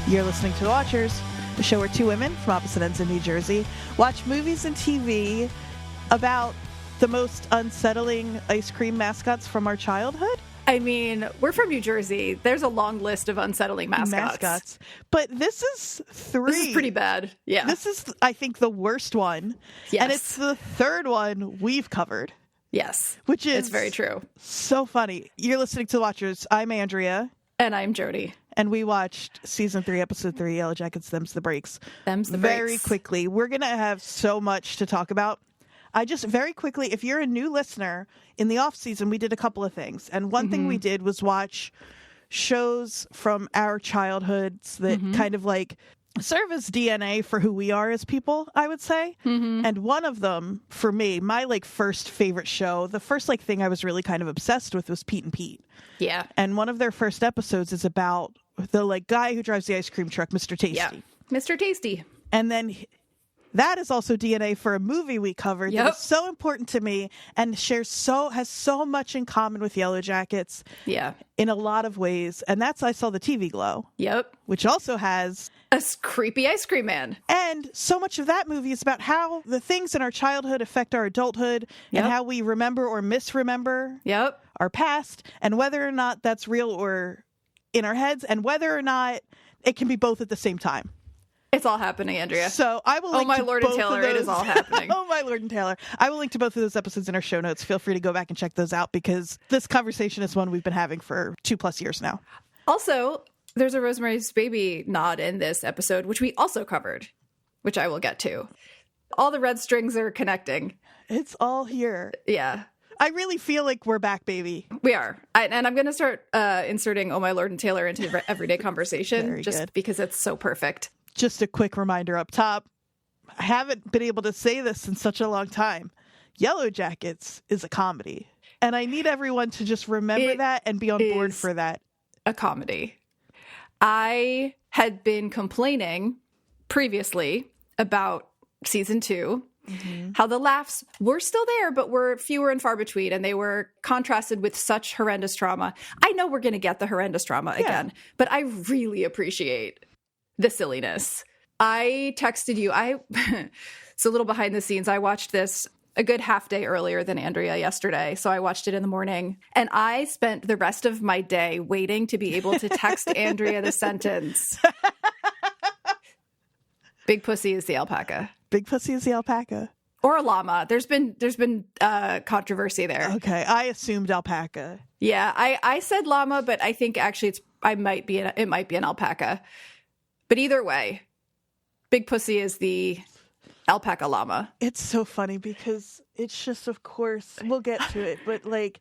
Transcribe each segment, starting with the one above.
You're listening to The Watchers, a show where two women from opposite ends of New Jersey watch movies and TV about the most unsettling ice cream mascots from our childhood. I mean, we're from New Jersey. There's a long list of unsettling mascots. But this is three. This is pretty bad. Yeah. This is, I think, the worst one. Yes. And it's the third one we've covered. Yes. Which is it's very true. So funny. You're listening to The Watchers. I'm Andrea. And I'm Jodie. And we watched season 3, episode 3, Yellowjackets, Them's the Breaks. Them's the Breaks. Very quickly. We're going to have so much to talk about. I just very quickly, if you're a new listener, in the off season, we did a couple of things. And one thing we did was watch shows from our childhoods that kind of like serve as DNA for who we are as people, I would say. And one of them, for me, my like first favorite show, the first like thing I was really kind of obsessed with was Pete and Pete. Yeah. And one of their first episodes is about the like guy who drives the ice cream truck, Mr. Tasty. Yeah. Mr. Tasty. And then that is also DNA for a movie we covered that is so important to me and has so much in common with Yellowjackets. Yeah. In a lot of ways. And that's I Saw the TV Glow. Yep. Which also has a creepy ice cream man. And so much of that movie is about how the things in our childhood affect our adulthood and how we remember or misremember our past and whether or not that's real or in our heads and whether or not it can be both at the same time. It's all happening, Andrea. So I will link to Lord and Taylor, it is all happening. Oh, my Lord and Taylor. I will link to both of those episodes in our show notes. Feel free to go back and check those out because this conversation is one we've been having for 2+ years now. Also, there's a Rosemary's Baby nod in this episode, which we also covered, which I will get to. All the red strings are connecting. It's all here. Yeah. I really feel like we're back, baby. We are. And I'm going to start inserting Oh, My Lord and Taylor into everyday conversation because it's so perfect. Just a quick reminder up top. I haven't been able to say this in such a long time. Yellowjackets is a comedy. And I need everyone to just remember that and be on board for that. A comedy. I had been complaining previously about season 2, how the laughs were still there, but were fewer and far between, and they were contrasted with such horrendous trauma. I know we're going to get the horrendous trauma again, but I really appreciate the silliness. I texted you. It's a little behind the scenes. I watched this a good half day earlier than Andrea yesterday. So I watched it in the morning and I spent the rest of my day waiting to be able to text Andrea the sentence. Big pussy is the alpaca. Big pussy is the alpaca. Or a llama. There's been controversy there. Okay. I assumed alpaca. Yeah. I said llama, but I think actually it might be an alpaca. But either way, big pussy is the alpaca llama. It's so funny because it's just, of course, we'll get to it. But like,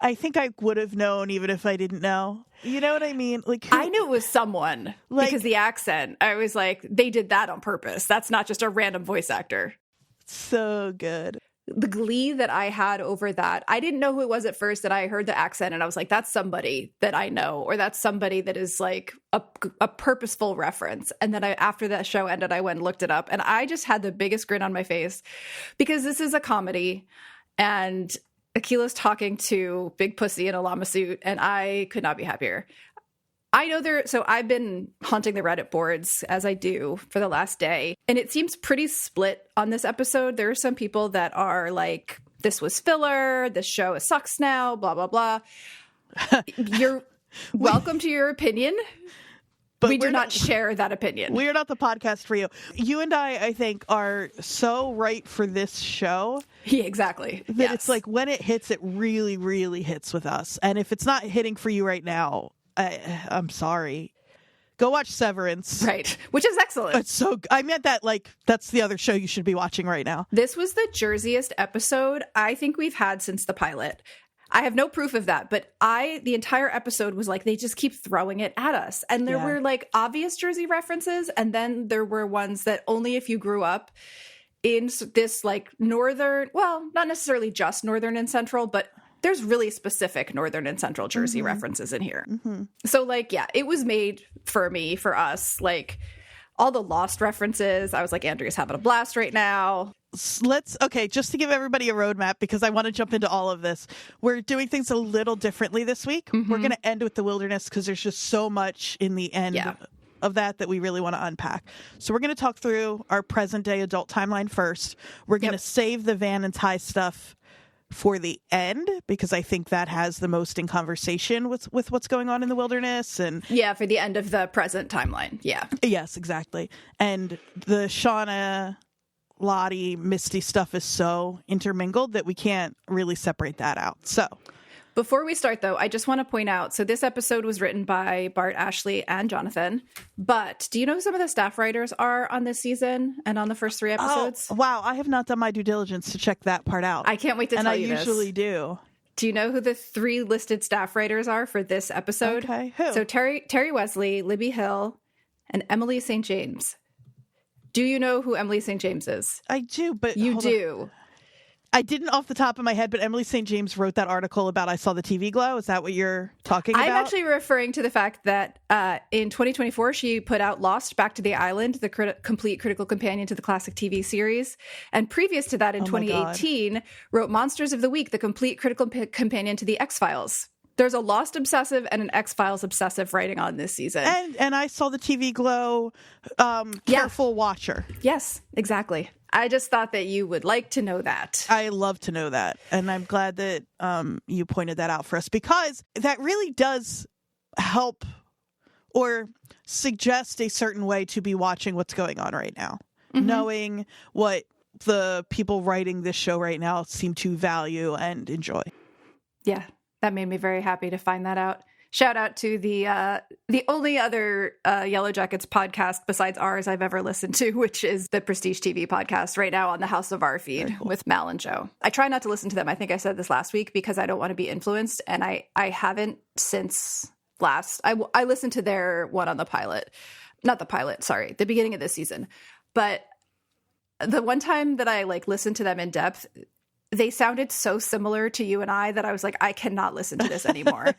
I think I would have known even if I didn't know. You know what I mean? Like, I knew it was someone because the accent. I was like, they did that on purpose. That's not just a random voice actor. So good. The glee that I had over that, I didn't know who it was at first, that I heard the accent and I was like, that's somebody that I know, or that's somebody that is like a purposeful reference. And then after that show ended, I went and looked it up and I just had the biggest grin on my face because this is a comedy and Akila's talking to Big Pussy in a llama suit and I could not be happier. I know so I've been haunting the Reddit boards as I do for the last day. And it seems pretty split on this episode. There are some people that are like, this was filler, this show sucks now, blah, blah, blah. You're welcome to your opinion. But we do not share that opinion. We are not the podcast for you. You and I think, are so right for this show. Yeah, exactly. That it's like when it hits, it really, really hits with us. And if it's not hitting for you right now, I'm sorry. Go watch Severance. Right. Which is excellent. It's so I meant that like that's the other show you should be watching right now. This was the Jerseyest episode I think we've had since the pilot. I have no proof of that, but the entire episode was like, they just keep throwing it at us. And there were like obvious Jersey references. And then there were ones that only if you grew up in this like northern, well, not necessarily just northern and central, but there's really specific northern and central Jersey references in here. So like, yeah, it was made for us, like all the Lost references. I was like, Andrea's having a blast right now. Okay, just to give everybody a roadmap, because I want to jump into all of this. We're doing things a little differently this week. We're going to end with the wilderness because there's just so much in the end of that we really want to unpack. So we're going to talk through our present day adult timeline first. We're going to save the Van and Ty stuff for the end, because I think that has the most in conversation with what's going on in the wilderness. And for the end of the present timeline. Yes, exactly. And the Shauna, Lottie, Misty stuff is so intermingled that we can't really separate that out. So before we start, though, I just want to point out, so this episode was written by Bart, Ashley, and Jonathan. But do you know who some of the staff writers are on this season and on the first 3 episodes? Oh, wow. I have not done my due diligence to check that part out. I can't wait to tell you this. And I usually do. Do you know who the 3 listed staff writers are for this episode? Okay, who? So Terry Wesley, Libby Hill, and Emily St. James. Do you know who Emily St. James is? I do, but... You do. I didn't off the top of my head, but Emily St. James wrote that article about I Saw the TV Glow. Is that what you're talking about? I'm actually referring to the fact that in 2024, she put out Lost, Back to the Island, the complete critical companion to the classic TV series. And previous to that, in 2018, wrote Monsters of the Week, the complete critical companion to the X-Files. There's a Lost obsessive and an X-Files obsessive writing on this season. And I Saw the TV Glow careful watcher. Yes, exactly. I just thought that you would like to know that. I love to know that. And I'm glad that you pointed that out for us, because that really does help or suggest a certain way to be watching what's going on right now. Mm-hmm. Knowing what the people writing this show right now seem to value and enjoy. Yeah, that made me very happy to find that out. Shout out to the only other Yellowjackets podcast besides ours I've ever listened to, which is the Prestige TV podcast right now on the House of R feed with Mal and Joe. I try not to listen to them. I think I said this last week because I don't want to be influenced, and I haven't since last. I listened to their one on the pilot. Not the pilot, sorry, the beginning of this season. But the one time that I listened to them in depth, they sounded so similar to you and I that I was like, I cannot listen to this anymore.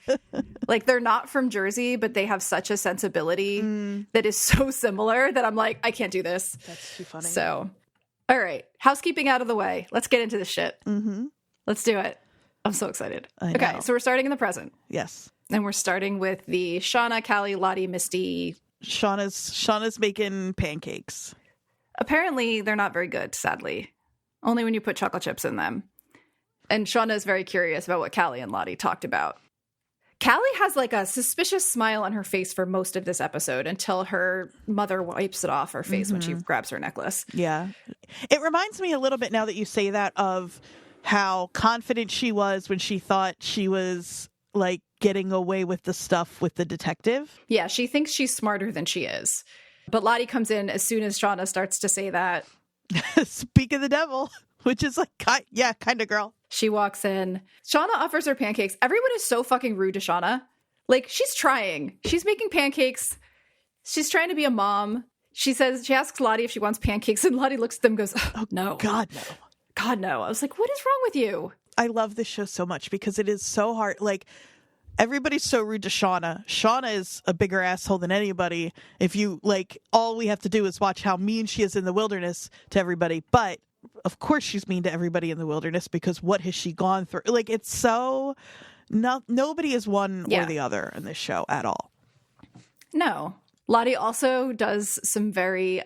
They're not from Jersey, but they have such a sensibility that is so similar that I'm like, I can't do this. That's too funny. So, all right. Housekeeping out of the way. Let's get into this shit. Mm-hmm. Let's do it. I'm so excited. Okay, so we're starting in the present. Yes. And we're starting with the Shauna, Callie, Lottie, Misty. Shauna's making pancakes. Apparently, they're not very good, sadly. Only when you put chocolate chips in them. And Shauna is very curious about what Callie and Lottie talked about. Callie has a suspicious smile on her face for most of this episode until her mother wipes it off her face when she grabs her necklace. Yeah. It reminds me a little bit, now that you say that, of how confident she was when she thought she was getting away with the stuff with the detective. Yeah, she thinks she's smarter than she is. But Lottie comes in as soon as Shauna starts to say that. Speak of the devil, which is kind of girl. She walks in. Shauna offers her pancakes. Everyone is so fucking rude to Shauna. She's trying. She's making pancakes. She's trying to be a mom. She asks Lottie if she wants pancakes, and Lottie looks at them and goes, oh, no. God, no. God, no. I was like, what is wrong with you? I love this show so much because it is so hard. Everybody's so rude to Shauna. Shauna is a bigger asshole than anybody. If you, all we have to do is watch how mean she is in the wilderness to everybody. But, of course, she's mean to everybody in the wilderness because what has she gone through? It's so... nobody is one or the other in this show at all. No. Lottie also does some very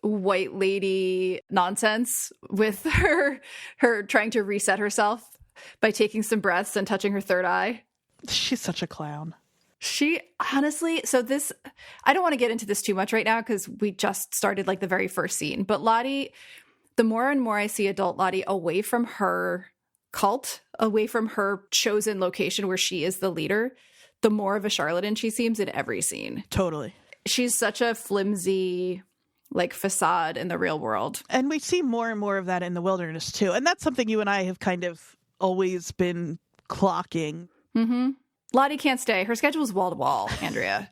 white lady nonsense with her trying to reset herself by taking some breaths and touching her third eye. She's such a clown. She honestly, I don't want to get into this too much right now because we just started the very first scene. But Lottie, the more and more I see adult Lottie away from her cult, away from her chosen location where she is the leader, the more of a charlatan she seems in every scene. Totally. She's such a flimsy facade in the real world. And we see more and more of that in the wilderness too. And that's something you and I have kind of always been clocking. Mm-hmm. Lottie can't stay. Her schedule is wall to wall, Andrea.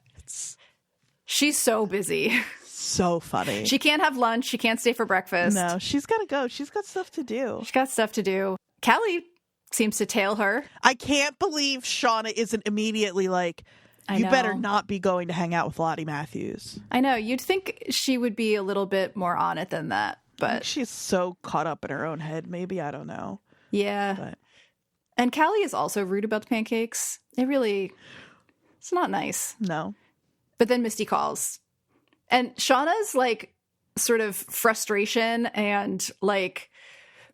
She's so busy. So funny. She can't have lunch. She can't stay for breakfast. No, she's got to go. She's got stuff to do. She's got stuff to do. Callie seems to tail her. I can't believe Shauna isn't immediately you better not be going to hang out with Lottie Matthews. I know. You'd think she would be a little bit more on it than that, but she's so caught up in her own head. Maybe, I don't know. Yeah. But. And Callie is also rude about the pancakes. It's not nice. No. But then Misty calls. And Shauna's like sort of frustration and like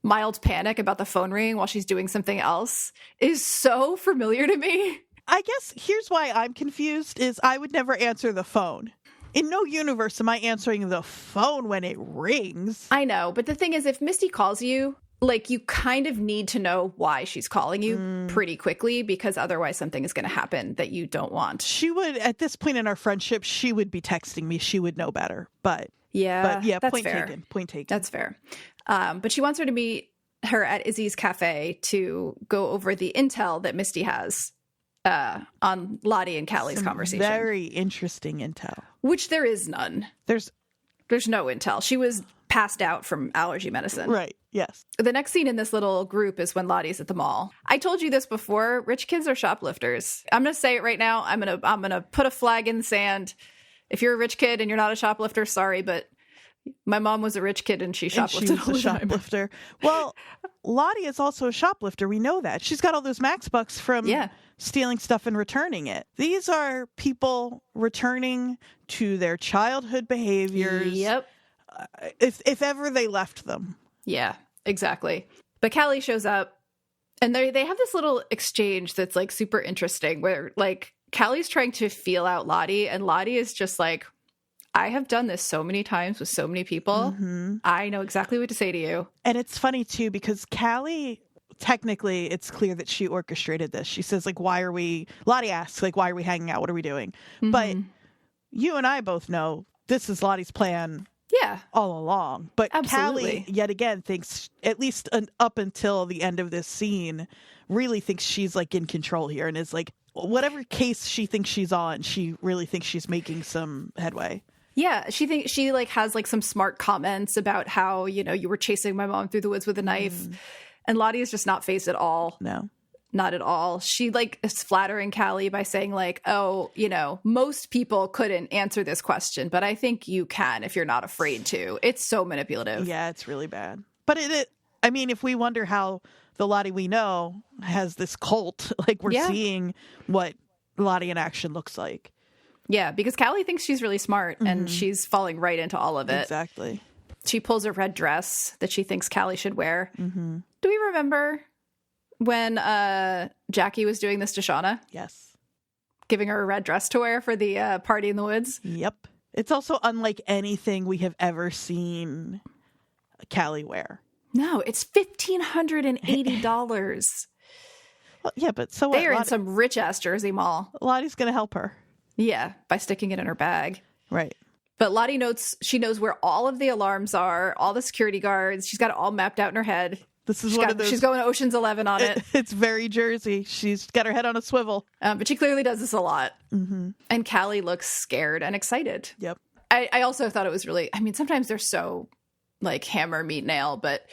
mild panic about the phone ringing while she's doing something else is so familiar to me. I guess here's why I'm confused is I would never answer the phone. In no universe am I answering the phone when it rings. I know, but the thing is, if Misty calls you, like, you kind of need to know why she's calling you pretty quickly, because otherwise something is going to happen that you don't want. She would, at this point in our friendship, she would be texting me. She would know better. But yeah, that's point fair. taken. Point taken. That's fair. But she wants her to meet her at Izzy's cafe to go over the intel that Misty has on Lottie and Callie's conversation. Very interesting intel. Which there is none. There's no intel. She was passed out from allergy medicine. Right. Yes. The next scene in this little group is when Lottie's at the mall. I told you this before. Rich kids are shoplifters. I'm going to say it right now. I'm going to put a flag in the sand. If you're a rich kid and you're not a shoplifter, sorry, but my mom was a rich kid and she shoplifted. And she was a shoplifter. Well, Lottie is also a shoplifter. We know that. She's got all those Max bucks from stealing stuff and returning it. These are people returning to their childhood behaviors. Yep. If ever they left them. Yeah, exactly. But Callie shows up and they have this little exchange that's like super interesting where like Callie's trying to feel out Lottie and Lottie is just like, I have done this so many times with so many people. Mm-hmm. I know exactly what to say to you. And it's funny too, because Callie, technically it's clear that she orchestrated this. She says like, Lottie asks like, why are we hanging out? What are we doing? Mm-hmm. But you and I both know this is Lottie's plan. Yeah. All along. But absolutely. Callie, yet again, thinks, at least up until the end of this scene, really thinks she's like in control here and is like, whatever case she thinks she's on, she really thinks she's making some headway. Yeah, she thinks she like has like some smart comments about how, you know, you were chasing my mom through the woods with a knife. And Lottie is just not phased at all. No. Not at all. She like is flattering Callie by saying like, oh, you know, most people couldn't answer this question, but I think you can if you're not afraid to. It's so manipulative. Yeah, it's really bad. But I mean, if we wonder how the Lottie we know has this cult, like we're seeing what Lottie in action looks like. Yeah, because Callie thinks she's really smart and she's falling right into all of it. Exactly. She pulls a red dress that she thinks Callie should wear. Mm-hmm. Do we remember when Jackie was doing this to Shauna? Yes. Giving her a red dress to wear for the party in the woods? Yep. It's also unlike anything we have ever seen Callie wear. No, it's $1,580. Well, yeah, but so what? They are in some rich-ass Jersey mall. Lottie's going to help her. Yeah, by sticking it in her bag. Right. But Lottie she knows where all of the alarms are, all the security guards. She's got it all mapped out in her head. This is one of those. She's going Ocean's 11 on it. It's very Jersey. She's got her head on a swivel. But she clearly does this a lot. Mm-hmm. And Callie looks scared and excited. Yep. I also thought it was really, I mean, sometimes they're so like hammer, meat, nail, but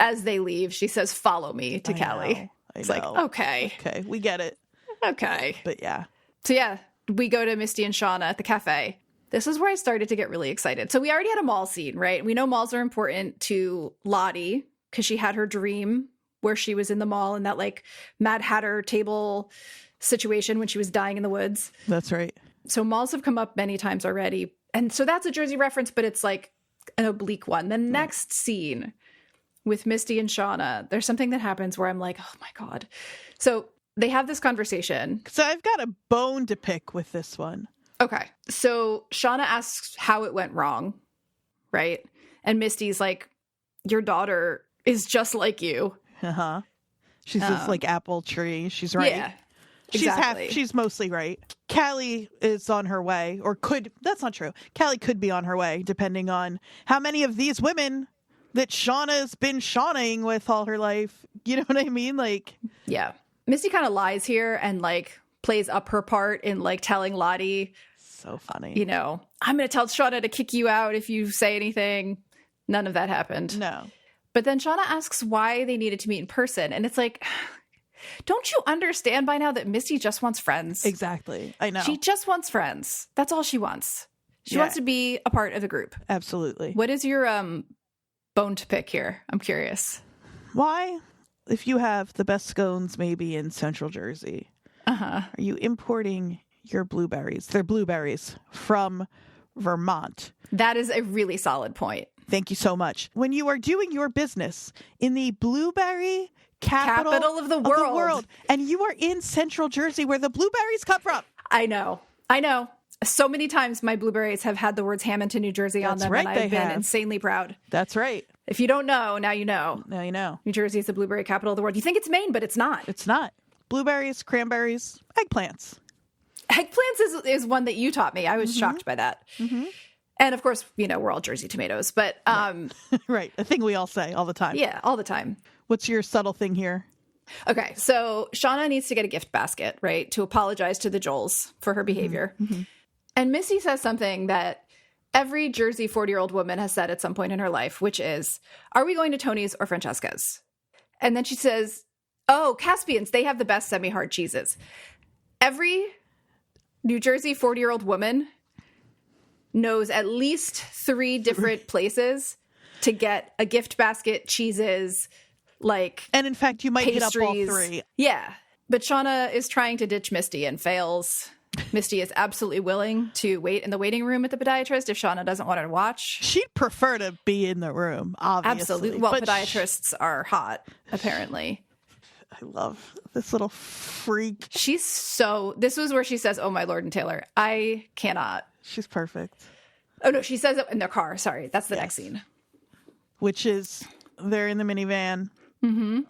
as they leave, she says, follow me to Callie. It's like, okay. Okay, we get it. Okay. But yeah. So yeah, we go to Misty and Shauna at the cafe. This is where I started to get really excited. So we already had a mall scene, right? We know malls are important to Lottie because she had her dream where she was in the mall in that like Mad Hatter table situation when she was dying in the woods. That's right. So malls have come up many times already. And so that's a Jersey reference, but it's like an oblique one. The next scene with Misty and Shauna, there's something that happens where I'm like, oh my God. So they have this conversation. So I've got a bone to pick with this one. Okay. So Shauna asks how it went wrong, right? And Misty's like, your daughter is just like you. Uh-huh. She's this like apple tree. She's right. Yeah. Exactly. She's mostly right. Callie is on her way, or that's not true. Callie could be on her way, depending on how many of these women that Shauna's been Shaunaing with all her life. You know what I mean? Like, yeah. Misty kind of lies here and like plays up her part in like telling Lottie. So funny. You know, I'm going to tell Shauna to kick you out if you say anything. None of that happened. No. But then Shauna asks why they needed to meet in person. And it's like, don't you understand by now that Misty just wants friends? Exactly. I know. She just wants friends. That's all she wants. She wants to be a part of the group. Absolutely. What is your bone to pick here? I'm curious. Why, if you have the best scones maybe in Central Jersey, are you importing your blueberries. They're blueberries from Vermont. That is a really solid point. Thank you so much. When you are doing your business in the blueberry capital of the world, and you are in Central Jersey where the blueberries come from. I know. So many times my blueberries have had the words Hamilton, New Jersey on them, and I've been insanely proud. That's right. If you don't know, now you know. Now you know. New Jersey is the blueberry capital of the world. You think it's Maine, but it's not. It's not. Blueberries, cranberries, eggplants. Eggplants is one that you taught me. I was shocked by that. Mm-hmm. And of course, we're all Jersey tomatoes, but... right. A thing we all say all the time. Yeah, all the time. What's your subtle thing here? Okay, so Shauna needs to get a gift basket, right, to apologize to the Joels for her behavior. Mm-hmm. And Misty says something that every Jersey 40-year-old woman has said at some point in her life, which is, are we going to Tony's or Francesca's? And then she says, oh, Caspian's, they have the best semi-hard cheeses. Every New Jersey 40-year-old woman knows at least 3 different places to get a gift basket, cheeses, and in fact, you might pastries. Hit up all 3. Yeah. But Shauna is trying to ditch Misty and fails. Misty is absolutely willing to wait in the waiting room at the podiatrist if Shauna doesn't want her to watch. She'd prefer to be in the room, obviously. Absolutely. Well, podiatrists are hot, apparently. I love this little freak. This was where she says, oh, my Lord and Taylor, I cannot. She's perfect. Oh, no, she says it in their car. Sorry, that's the next scene. Which is, they're in the minivan,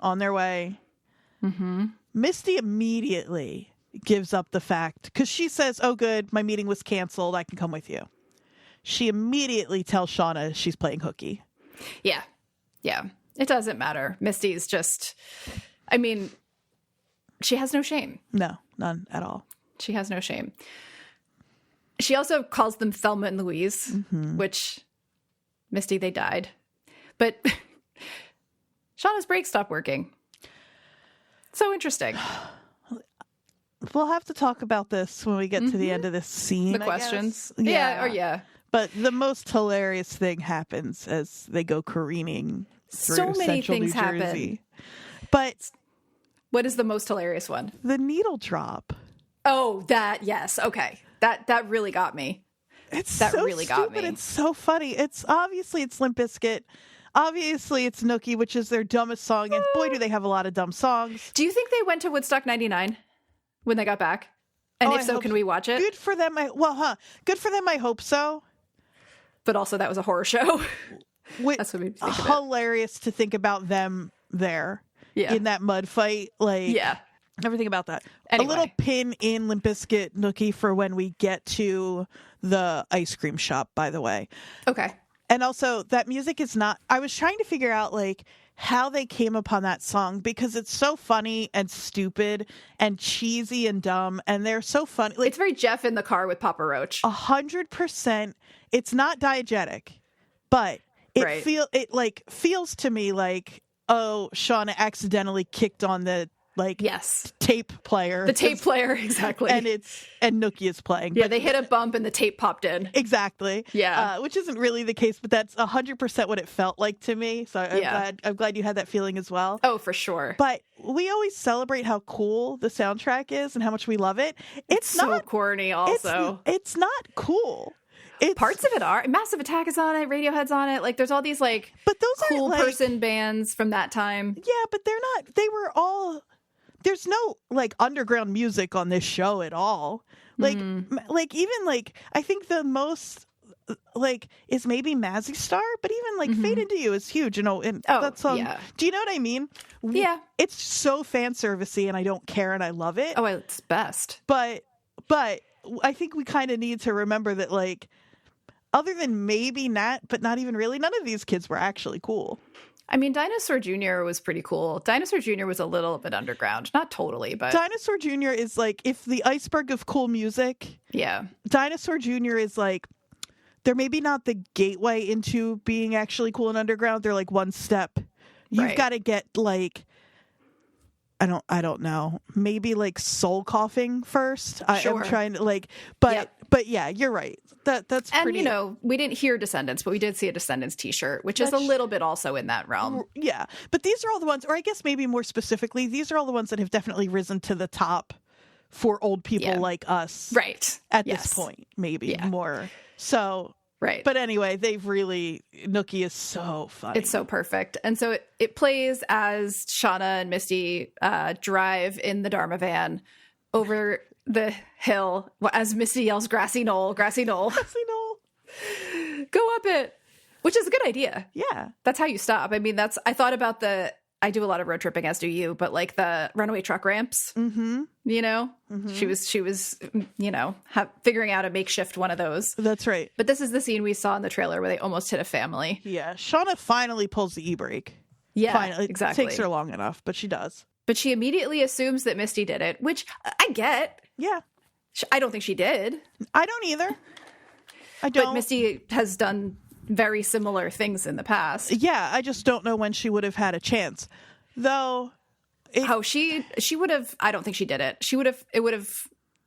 on their way. Mm-hmm. Misty immediately gives up the fact, because she says, oh, good, my meeting was canceled, I can come with you. She immediately tells Shauna she's playing hooky. Yeah. It doesn't matter. Misty's just, she has no shame. No, none at all. She has no shame. She also calls them Thelma and Louise, which, Misty, they died. But Shauna's brakes stopped working. So interesting. We'll have to talk about this when we get to the end of this scene. The questions. Yeah. But the most hilarious thing happens as they go careening through so many Central things New Jersey. happen. But what is the most hilarious one? The needle drop. Oh, that, yes. Okay. That really got me. That so really got me. It's so funny. It's Limp Bizkit. Obviously, it's Nookie, which is their dumbest song. And boy, do they have a lot of dumb songs. Do you think they went to Woodstock 99 when they got back? And if so, can we watch it? Good for them. Good for them. I hope so. But also, that was a horror show. That's what made me think of it. Hilarious to think about them there in that mud fight. Everything about that. Anyway. A little pin in Limp Bizkit, Nookie, for when we get to the ice cream shop, by the way. Okay. And also, that music is not... I was trying to figure out, how they came upon that song, because it's so funny and stupid and cheesy and dumb, and they're so funny. It's very Jeff in the car with Papa Roach. 100%. It's not diegetic, but it feels to me like, oh, Shauna accidentally kicked on the tape player. The tape player, exactly. And Nookie is playing. Yeah, they hit a bump and the tape popped in. Exactly. Yeah. Which isn't really the case, but that's 100% what it felt like to me. So I'm glad you had that feeling as well. Oh, for sure. But we always celebrate how cool the soundtrack is and how much we love it. It's not so corny also. It's not cool. Parts of it are. Massive Attack is on it. Radiohead's on it. There's all these but those cool person bands from that time. Yeah, but they're not. They were all... There's no underground music on this show at all. Even I think the most is maybe Mazzy Star, but even Fade Into You is huge, and that song. Yeah. Do you know what I mean? Yeah. It's so fan servicey, and I don't care, and I love it. Oh, it's best. But I think we kind of need to remember that other than maybe Nat, but not even really, none of these kids were actually cool. I mean, Dinosaur Jr. was pretty cool. Dinosaur Jr. was a little bit underground. Not totally, but... Dinosaur Jr. is if the iceberg of cool music... Yeah. Dinosaur Jr. is they're maybe not the gateway into being actually cool and underground. They're one step. You've got to get I don't know. Maybe soul coughing first. Sure. I'm trying to but yeah, you're right. That's pretty. And we didn't hear Descendants, but we did see a Descendants t-shirt, which is a little bit also in that realm. Yeah. But these are all the ones, or I guess maybe more specifically, these are all the ones that have definitely risen to the top for old people like us. Right. At this point, maybe more. So, right. But anyway, Nookie is so funny. It's so perfect. And so it plays as Shauna and Misty drive in the Dharma van over the hill as Misty yells, "Grassy knoll, grassy knoll." Grassy knoll. Go up it. Which is a good idea. Yeah. That's how you stop. I mean, I thought about I do a lot of road tripping, as do you, but like the runaway truck ramps, you know, she was, you know, figuring out a makeshift one of those. That's right. But this is the scene we saw in the trailer where they almost hit a family. Yeah. Shauna finally pulls the e-brake. Yeah, finally. exactly. It takes her long enough, but she does. But she immediately assumes that Misty did it, which I get. Yeah. I don't think she did. I don't either. I don't. But Misty has done very similar things in the past. Yeah, I just don't know when she would have had a chance. Though she would have, I don't think she did it. It would have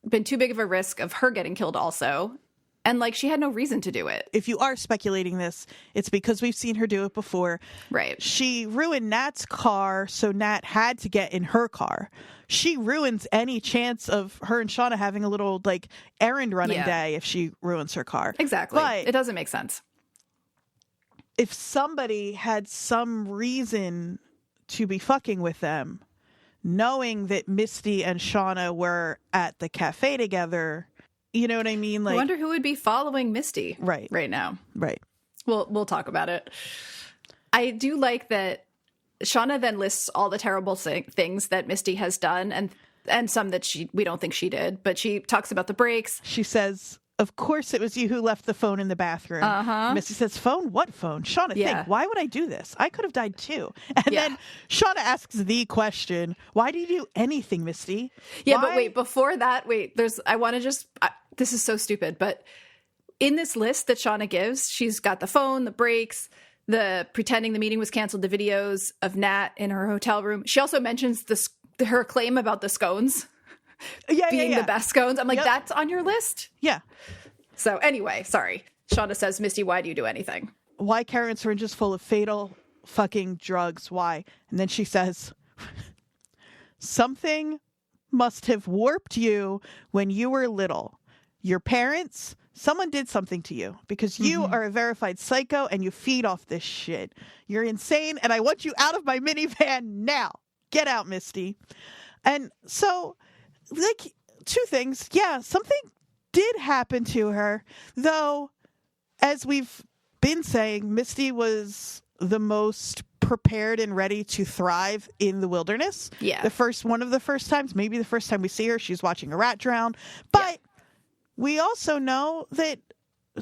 been too big of a risk of her getting killed also. And like she had no reason to do it. If you are speculating this, it's because we've seen her do it before. Right. She ruined Nat's car, so Nat had to get in her car. She ruins any chance of her and Shauna having a little like errand running day if she ruins her car. Exactly. But it doesn't make sense. If somebody had some reason to be fucking with them, knowing that Misty and Shauna were at the cafe together, you know what I mean? Like, I wonder who would be following Misty right now. Right. We'll talk about it. I do like that Shauna then lists all the terrible things that Misty has done and some that we don't think she did, but she talks about the breaks. She says, "Of course it was you who left the phone in the bathroom." Misty says, "Phone? What phone?" Shauna, think, why would I do this? I could have died too. And then Shauna asks the question, why do you do anything, Misty? Yeah, but wait, before that, this is so stupid, but in this list that Shauna gives, she's got the phone, the breaks, the pretending the meeting was canceled, the videos of Nat in her hotel room. She also mentions her claim about the scones. Being the best scones. I'm like, that's on your list? Yeah. So anyway, sorry. Shauna says, "Misty, why do you do anything?" Why carrying syringes full of fatal fucking drugs? Why? And then she says, "Something must have warped you when you were little. Your parents, someone did something to you because you are a verified psycho and you feed off this shit. You're insane and I want you out of my minivan now. Get out, Misty." And so, like, two things. Yeah, something did happen to her, though, as we've been saying, Misty was the most prepared and ready to thrive in the wilderness. Yeah. One of the first times, maybe the first time we see her, she's watching a rat drown. But we also know that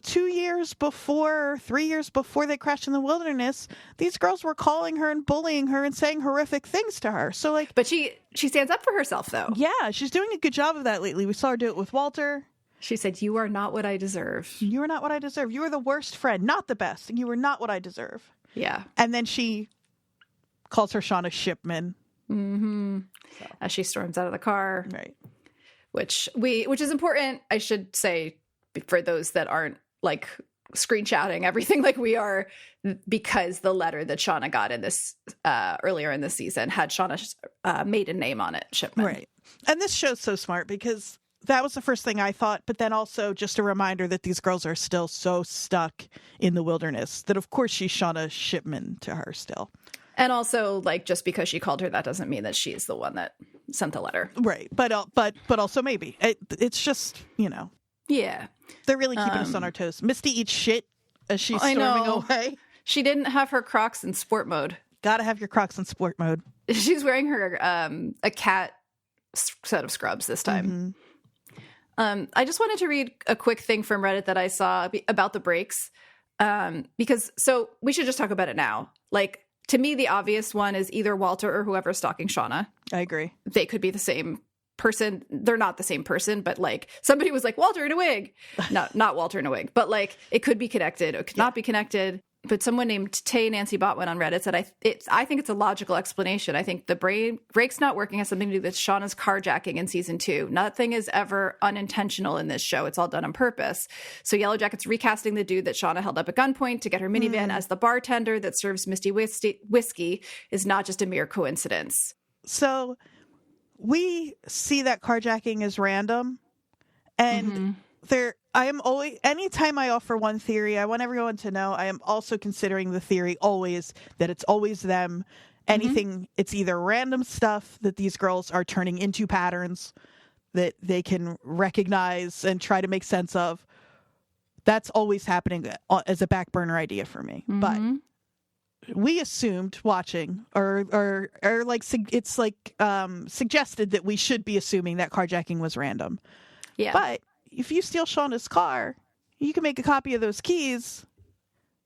3 years before they crashed in the wilderness, these girls were calling her and bullying her and saying horrific things to her. So like, but she stands up for herself though. Yeah, she's doing a good job of that lately. We saw her do it with Walter. She said, "You are not what I deserve. You are not what I deserve. You are the worst friend, not the best. You are not what I deserve." Yeah. And then she calls her Shauna Shipman. So. As she storms out of the car. Right. Which is important, I should say, for those that aren't like screenshotting everything like we are, because the letter that Shauna got in this earlier in the season had Shauna's maiden name on it, Shipman. Right. And this show's so smart because that was the first thing I thought, but then also just a reminder that these girls are still so stuck in the wilderness that of course she's Shauna Shipman to her still. And also, like, just because she called her, that doesn't mean that she's the one that sent the letter. Right. But also maybe. It's just, you know. Yeah. They're really keeping us on our toes. Misty eats shit as she's storming away. She didn't have her Crocs in sport mode. Gotta have your Crocs in sport mode. She's wearing her a cat set of scrubs this time. I just wanted to read a quick thing from Reddit that I saw about the breaks. Because we should just talk about it now. Like, to me, the obvious one is either Walter or whoever's stalking Shauna. I agree. They could be the same person. They're not the same person, but like somebody was like, Walter in a wig. Not Walter in a wig, but like it could be connected. It could not be connected. But someone named Tay Nancy Botwin on Reddit said, I think it's a logical explanation. I think the brakes not working has something to do with Shauna's carjacking in season 2. Nothing is ever unintentional in this show. It's all done on purpose. So Yellowjackets recasting the dude that Shauna held up at gunpoint to get her minivan as the bartender that serves Misty whiskey is not just a mere coincidence. So we see that carjacking is random, and I am always, anytime I offer one theory, I want everyone to know I am also considering the theory always that it's always them. Anything, it's either random stuff that these girls are turning into patterns that they can recognize and try to make sense of. That's always happening as a back burner idea for me. But we assumed watching or like it's like suggested that we should be assuming that carjacking was random. Yeah. But if you steal Shauna's car, you can make a copy of those keys.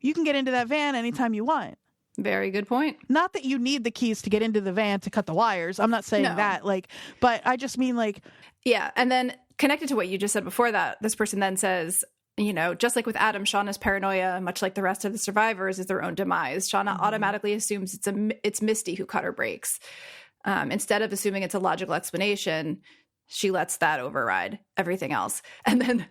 You can get into that van anytime you want. Very good point. Not that you need the keys to get into the van to cut the wires. I'm not saying that, like, but I just mean like, yeah. And then connected to what you just said before that, this person then says, you know, just like with Adam, Shauna's paranoia, much like the rest of the survivors, is their own demise. Shauna automatically assumes it's Misty who cut her brakes. Instead of assuming it's a logical explanation, she lets that override everything else. And then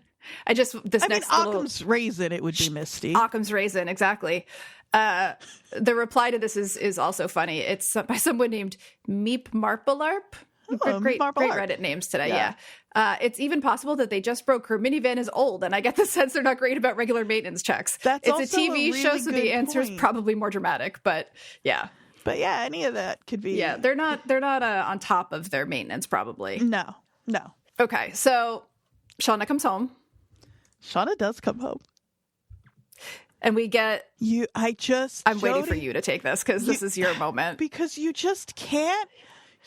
Occam's raisin, it would be Misty. Occam's raisin, exactly. The reply to this is also funny. It's by someone named Meep Marpalarp. Great Reddit names today. Yeah. It's even possible that they just broke her minivan is old, and I get the sense they're not great about regular maintenance checks. It's a TV show, so the answer is probably more dramatic. But yeah, any of that could be. Yeah, they're not on top of their maintenance, probably. No. Okay, so Shauna comes home. Shauna does come home. And we get I'm waiting for you to take this because this is your moment. Because you just can't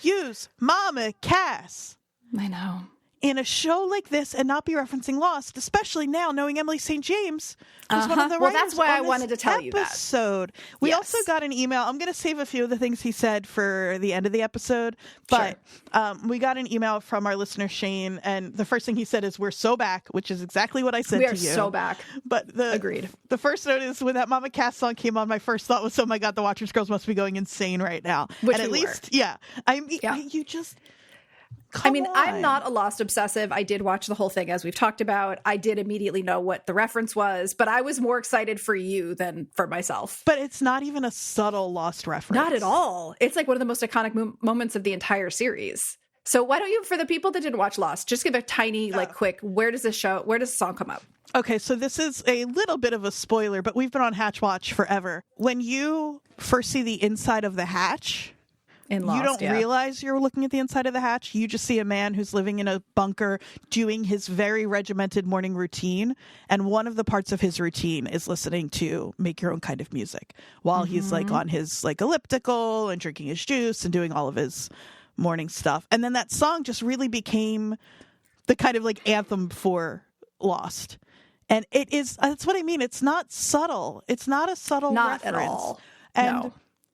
use Mama Cass. I know. In a show like this and not be referencing Lost, especially now knowing Emily St. James was one of the writers. That's why I wanted to tell you that. We also got an email. I'm going to save a few of the things he said for the end of the episode, but we got an email from our listener Shane, and the first thing he said is, "We're so back," which is exactly what I said to you. We are so back. But agreed. The first note is when that Mama Cass song came on, my first thought was, "Oh my God, the Watchers girls must be going insane right now." Which and at least, you just. I'm not a Lost obsessive. I did watch the whole thing, as we've talked about. I did immediately know what the reference was, but I was more excited for you than for myself. But it's not even a subtle Lost reference. Not at all. It's like one of the most iconic moments of the entire series. So why don't you, for the people that didn't watch Lost, just give a tiny, quick, where does the song come up? Okay, so this is a little bit of a spoiler, but we've been on Hatch Watch forever. When you first see the inside of the hatch... Lost, you don't realize you're looking at the inside of the hatch. You just see a man who's living in a bunker doing his very regimented morning routine. And one of the parts of his routine is listening to Make Your Own Kind of Music while he's like on his like elliptical and drinking his juice and doing all of his morning stuff. And then that song just really became the kind of like anthem for Lost. And that's what I mean. It's not subtle. It's not a subtle reference. Not at all. And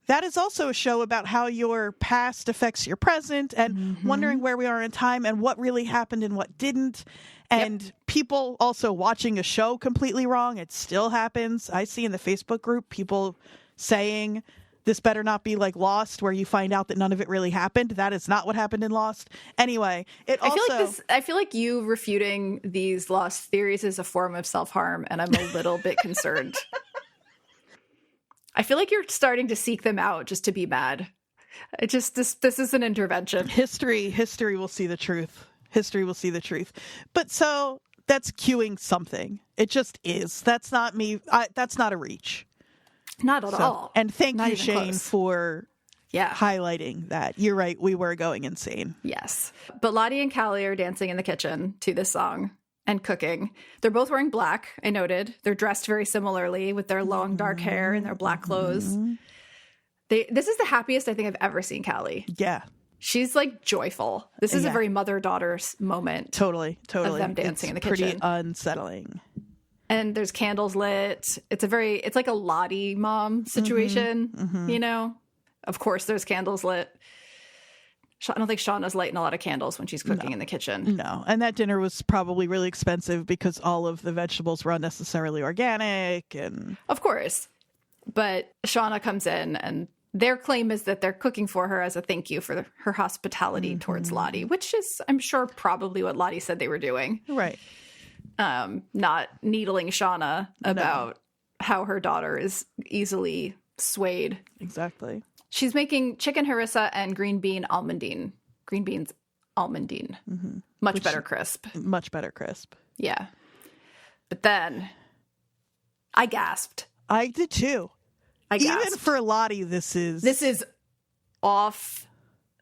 that is also a show about how your past affects your present and wondering where we are in time and what really happened and what didn't. And people also watching a show completely wrong. It still happens. I see in the Facebook group people saying this better not be like Lost, where you find out that none of it really happened. That is not what happened in Lost. Anyway, I feel like you refuting these Lost theories is a form of self-harm, and I'm a little bit concerned. I feel like you're starting to seek them out just to be mad. This is an intervention. History will see the truth. History will see the truth. But so that's cueing something. It just is. That's not me. That's not a reach. Not at all. And thank you, Shane, for highlighting that. You're right. We were going insane. Yes. But Lottie and Callie are dancing in the kitchen to this song. And cooking. They're both wearing black, I noted. They're dressed very similarly with their long dark hair and their black clothes. This is the happiest I think I've ever seen Callie. Yeah. She's like joyful. This is a very mother-daughter moment. Totally. Of them dancing in the kitchen. Pretty unsettling. And there's candles lit. It's like a Lottie mom situation, you know? Of course there's candles lit. I don't think Shauna's lighting a lot of candles when she's cooking in the kitchen. No. And that dinner was probably really expensive because all of the vegetables were unnecessarily organic. And of course. But Shauna comes in and their claim is that they're cooking for her as a thank you for her hospitality towards Lottie, which is, I'm sure, probably what Lottie said they were doing. Right. Not needling Shauna about how her daughter is easily swayed. Exactly. She's making chicken harissa and green bean almondine green beans almondine. Much better crisp. Much better crisp. Yeah. But then I gasped. I did too. I gasped. Even for Lottie, this is off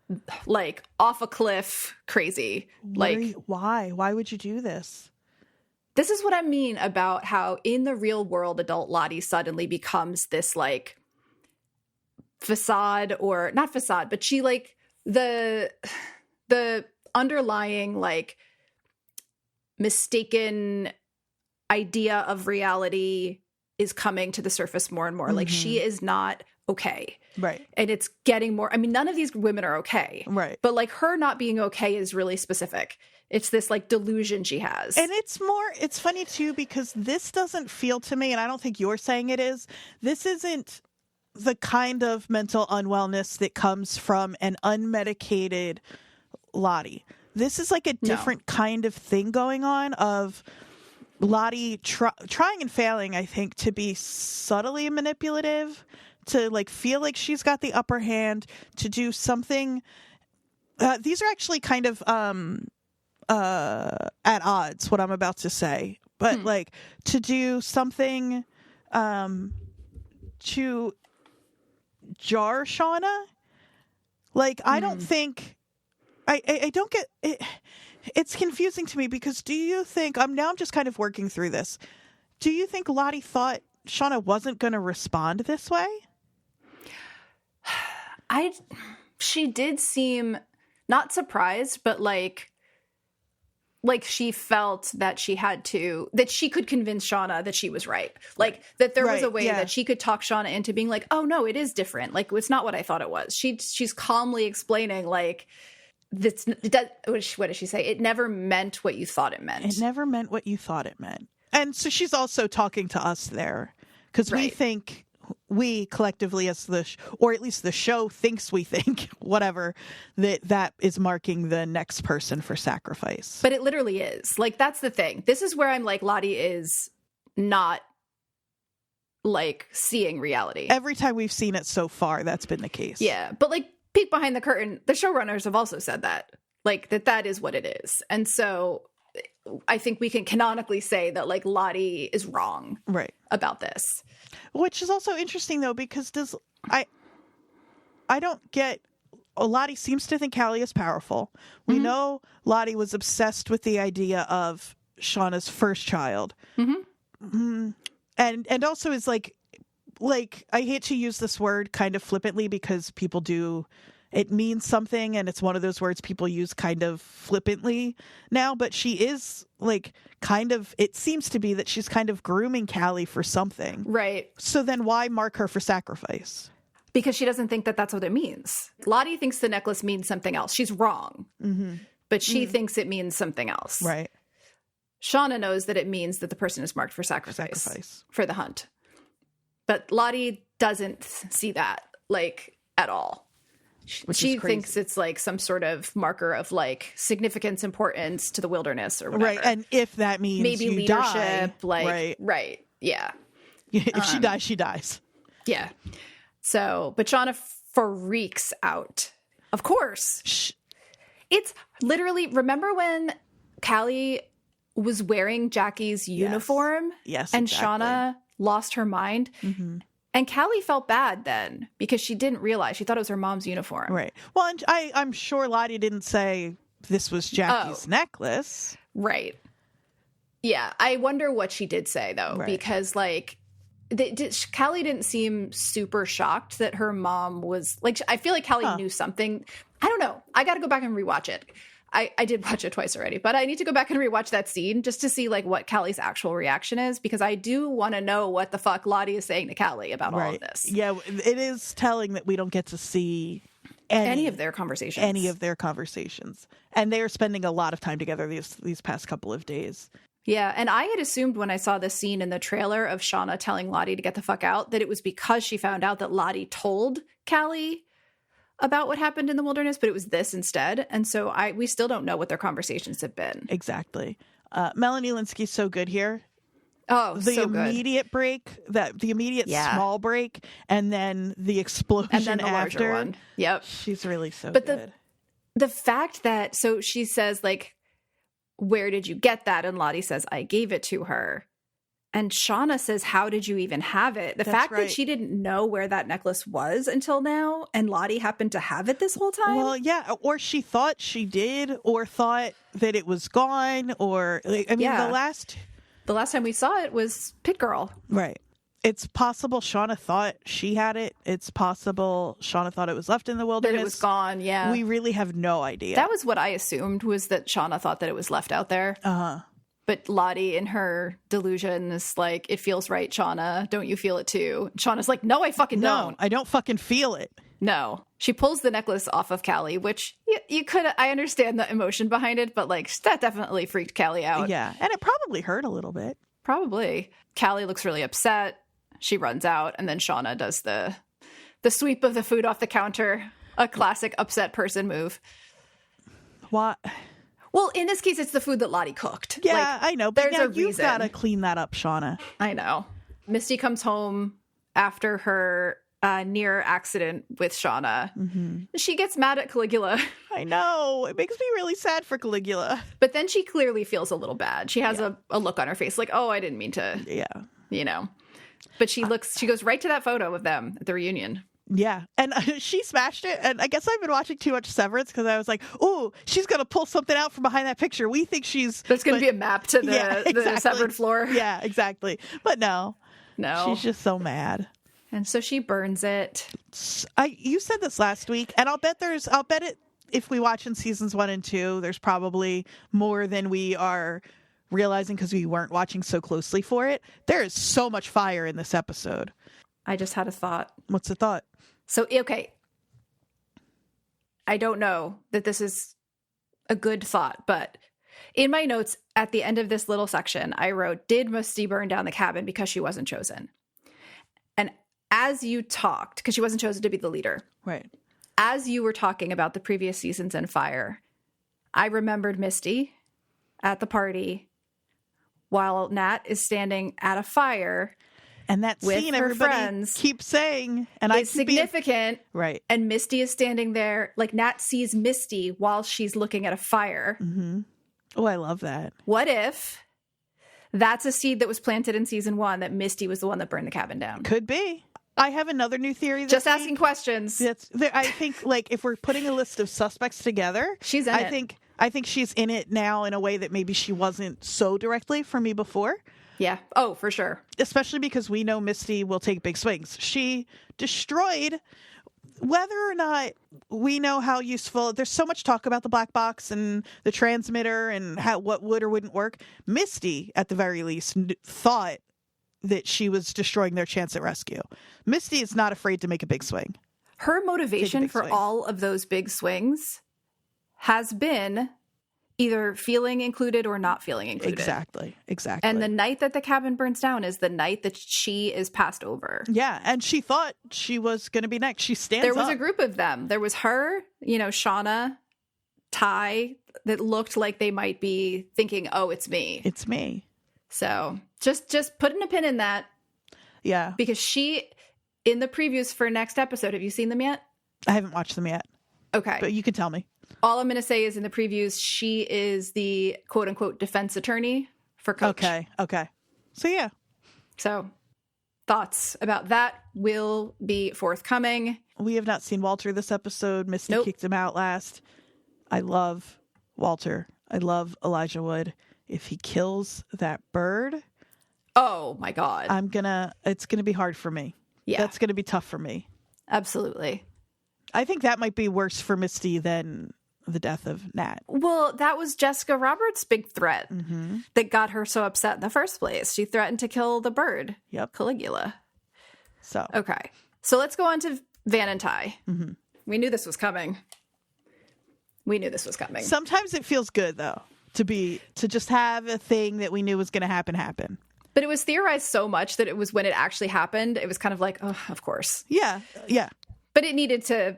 a cliff crazy. Why? Why would you do this? This is what I mean about how in the real world, adult Lottie suddenly becomes this like facade, or not facade, but she like the underlying like mistaken idea of reality is coming to the surface more and more. Like she is not okay. Right. And it's getting more, I mean, none of these women are okay. Right. But like her not being okay is really specific. It's this like delusion she has. And it's funny too, because this doesn't feel to me, and I don't think you're saying it is, this isn't the kind of mental unwellness that comes from an unmedicated Lottie. This is like a different kind of thing going on of Lottie trying and failing, I think, to be subtly manipulative, to like feel like she's got the upper hand, to do something. These are actually kind of at odds, what I'm about to say, but like to do something to jar Shauna. Like I don't think I don't get it. It's confusing to me because do you think I'm just kind of working through this. Do you think Lottie thought Shauna wasn't going to respond this way? She did seem not surprised, but like she felt that she could convince Shauna that she was right. Like that there was a way that she could talk Shauna into being like, oh no, it is different. Like it's not what I thought it was. She's calmly explaining like, what did she say? It never meant what you thought it meant. It never meant what you thought it meant. And so she's also talking to us there because we think, we collectively as or at least the show thinks we think, whatever, that is marking the next person for sacrifice. But it literally is. Like, that's the thing. This is where I'm like, Lottie is not like seeing reality. Every time we've seen it so far, that's been the case. Yeah. But like, peek behind the curtain, the showrunners have also said that. Like, that is what it is. And so I think we can canonically say that like Lottie is wrong about this. Which is also interesting though, because I don't get, Lottie seems to think Callie is powerful. We know Lottie was obsessed with the idea of Shauna's first child. And also is like I hate to use this word kind of flippantly because people do, it means something, and it's one of those words people use kind of flippantly now, but she is like kind of, it seems to be that she's kind of grooming Callie for something. Right. So then why mark her for sacrifice? Because she doesn't think that that's what it means. Lottie thinks the necklace means something else. She's wrong. But she thinks it means something else. Right. Shauna knows that it means that the person is marked for sacrifice. For the hunt. But Lottie doesn't see that, like, at all. She thinks it's like some sort of marker of like significance, importance to the wilderness or whatever. Right. And if that means maybe leadership, die, Yeah. If she dies, she dies. Yeah. So, but Shauna freaks out. Of course. It's literally, remember when Callie was wearing Jackie's uniform? Yes. And exactly. Shauna lost her mind? And Callie felt bad then because she didn't realize. She thought it was her mom's uniform. Right. Well, and I'm sure Lottie didn't say this was Jackie's necklace. Right. Yeah. I wonder what she did say, though, because, like, Callie didn't seem super shocked that her mom was, like, I feel like Callie knew something. I don't know. I got to go back and rewatch it. I did watch it twice already, but I need to go back and rewatch that scene just to see like what Callie's actual reaction is, because I do want to know what the fuck Lottie is saying to Callie about all of this. Yeah, it is telling that we don't get to see any of their conversations. And they are spending a lot of time together these past couple of days. Yeah, and I had assumed when I saw the scene in the trailer of Shauna telling Lottie to get the fuck out that it was because she found out that Lottie told Callie about what happened in the wilderness, but it was this instead. And so we still don't know what their conversations have been. Exactly. Melanie Linsky's so good here. Oh, the so good. Immediate break, the immediate small break, and then the explosion and then the after. larger one. Yep. She's really so good. The fact that, so she says, like, where did you get that? And Lottie says, I gave it to her. And Shauna says, how did you even have it? The fact that she didn't know where that necklace was until now, and Lottie happened to have it this whole time. Well, yeah, or she thought she did, or thought that it was gone, or, I mean, the last time we saw it was Pit Girl. Right. It's possible Shauna thought she had it. It's possible Shauna thought it was left in the wilderness. That it was gone, yeah. We really have no idea. That was what I assumed, was that Shauna thought that it was left out there. Uh-huh. But Lottie, in her delusion, is like, it feels right, Shauna. Don't you feel it too? And Shauna's like, no, I fucking don't. I don't fucking feel it. No. She pulls the necklace off of Callie, which you could, I understand the emotion behind it, but like, that definitely freaked Callie out. Yeah. And it probably hurt a little bit. Probably. Callie looks really upset. She runs out, and then Shauna does the sweep of the food off the counter, a classic upset person move. What? Well, in this case, it's the food that Lottie cooked. Yeah, like, I know. But now you've got to reason. clean that up, Shauna. I know. Misty comes home after her near accident with Shauna. Mm-hmm. She gets mad at Caligula. I know. It makes me really sad for Caligula. But then she clearly feels a little bad. She has a look on her face like, oh, I didn't mean to. Yeah. You know. But she goes right to that photo of them at the reunion. Yeah. And she smashed it. And I guess I've been watching too much Severance because I was like, oh, she's going to pull something out from behind that picture. We think she's... There's going to be a map to the severed floor. Yeah, exactly. But no. She's just so mad. And so she burns it. You said this last week, and I'll bet it, if we watch in seasons 1 and 2, there's probably more than we are realizing because we weren't watching so closely for it. There is so much fire in this episode. I just had a thought. What's the thought? So, okay. I don't know that this is a good thought, but in my notes at the end of this little section, I wrote, did Misty burn down the cabin because she wasn't chosen? And as you talked, because she wasn't chosen to be the leader. Right. As you were talking about the previous seasons and fire, I remembered Misty at the party while Nat is standing at a fire. And that scene everybody keeps saying, and it's significant. Right. And Misty is standing there, like Nat sees Misty while she's looking at a fire. Mm-hmm. Oh, I love that. What if that's a seed that was planted in season 1 that Misty was the one that burned the cabin down? Could be. I have another new theory. Just asking questions. I think, like, if we're putting a list of suspects together, she's in it. I think she's in it now in a way that maybe she wasn't so directly for me before. Yeah. Oh, for sure. Especially because we know Misty will take big swings. She destroyed, whether or not we know how useful, there's so much talk about the black box and the transmitter and what would or wouldn't work. Misty, at the very least, thought that she was destroying their chance at rescue. Misty is not afraid to make a big swing. Her motivation for all of those big swings has been either feeling included or not feeling included. Exactly. And the night that the cabin burns down is the night that she is passed over. Yeah, and she thought she was going to be next. She stands up. There was a group of them. There was her, Shauna, Ty, that looked like they might be thinking, oh, it's me. It's me. So just putting a pin in that. Yeah. Because she, in the previews for next episode, have you seen them yet? I haven't watched them yet. Okay. But you can tell me. All I'm going to say is in the previews, she is the quote unquote defense attorney for Coach. Okay. So, yeah. So thoughts about that will be forthcoming. We have not seen Walter this episode. Misty kicked him out last. I love Walter. I love Elijah Wood. If he kills that bird, oh my God, it's gonna be hard for me. Yeah, that's gonna be tough for me. Absolutely. I think that might be worse for Misty than the death of Nat. Well, that was Jessica Roberts' big threat that got her so upset in the first place. She threatened to kill the bird. Yep, Caligula. So okay, so let's go on to Van and Ty. Mm-hmm. We knew this was coming. Sometimes it feels good though. To just have a thing that we knew was going to happen. But it was theorized so much that it was when it actually happened, it was kind of like, oh, of course. Yeah. But it needed to,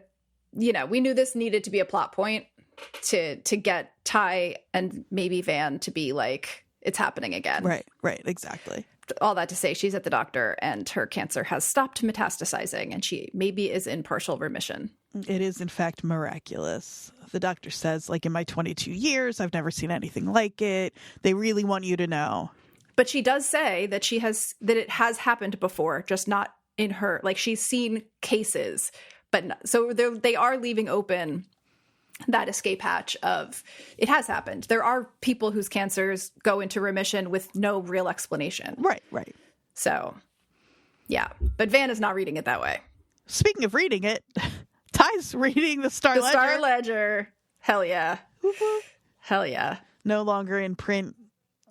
we knew this needed to be a plot point to get Ty and maybe Van to be like, it's happening again. Right, exactly. all that to say, she's at the doctor and her cancer has stopped metastasizing and she maybe is in partial remission. It is, in fact, miraculous. The doctor says, like, in my 22 years, I've never seen anything like it. They really want you to know. But she does say that that it has happened before, just not in her. Like, she's seen cases, but so they are leaving open that escape hatch of it has happened. There are people whose cancers go into remission with no real explanation. Right. So, yeah. But Van is not reading it that way. Speaking of reading it, Ty's reading the Star Ledger. The Star Ledger. Hell yeah. Hell yeah. No longer in print.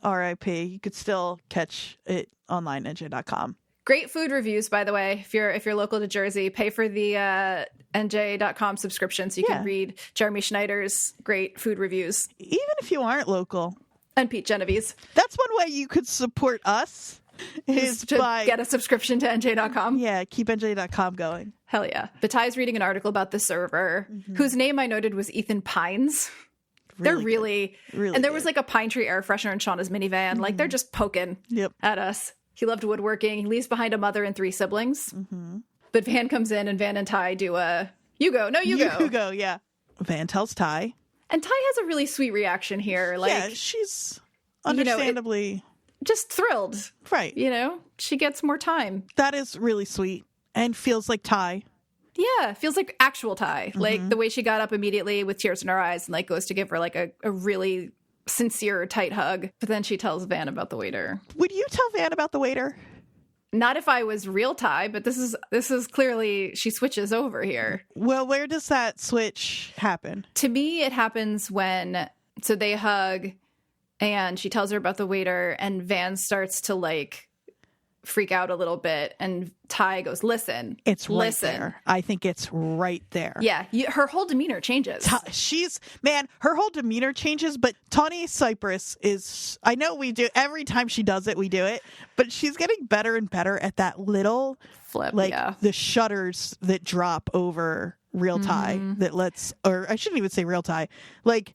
R.I.P. You could still catch it online, NJ.com. Great food reviews, by the way. If you're local to Jersey, pay for the NJ.com subscription so you can read Jeremy Schneider's great food reviews. Even if you aren't local. And Pete Genevieve's. That's one way you could support us is to by get a subscription to NJ.com. Yeah, keep NJ.com going. Hell yeah. But Ty's reading an article about the server, whose name I noted was Ethan Pines. They're really and there was like a pine tree air freshener in Shauna's minivan. Like they're just poking at us. He loved woodworking. He leaves behind a mother and 3 siblings. But Van comes in and Van and Ty do a, you go. No, you go. You go, yeah. Van tells Ty. And Ty has a really sweet reaction here. Like, yeah, she's understandably just thrilled. Right. You know, she gets more time. That is really sweet and feels like Ty. Yeah, feels like actual Ty. Like the way she got up immediately with tears in her eyes and like goes to give her like a really sincere, tight hug. But then she tells Van about the waiter. Would you tell Van about the waiter? Not if I was real Ty, but this is clearly she switches over here. Well, where does that switch happen? To me, it happens when so they hug and she tells her about the waiter and Van starts to like freak out a little bit and Ty goes, listen. It's right there. I think it's right there. Yeah. Her whole demeanor changes. Her whole demeanor changes, but Tawny Cypress is, I know we do, every time she does it, we do it, but she's getting better and better at that little flip, the shutters that drop over real Ty that lets, or I shouldn't even say real Ty, like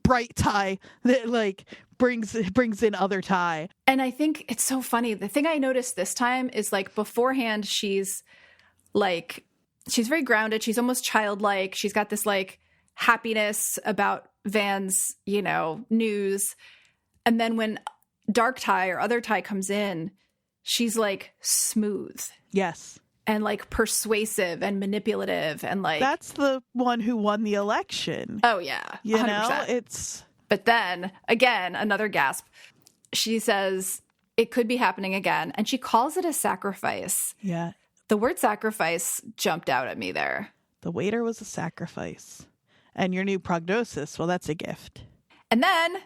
bright Ty that like brings in other Ty. And I think it's so funny. The thing I noticed this time is like beforehand, she's very grounded. She's almost childlike. She's got this like happiness about Van's, news. And then when dark Ty or other Ty comes in, she's like smooth. Yes. And like persuasive and manipulative and like. That's the one who won the election. Oh yeah. 100%. But then, again, another gasp. She says, it could be happening again. And she calls it a sacrifice. Yeah. The word sacrifice jumped out at me there. The waiter was a sacrifice. And your new prognosis, well, that's a gift. And then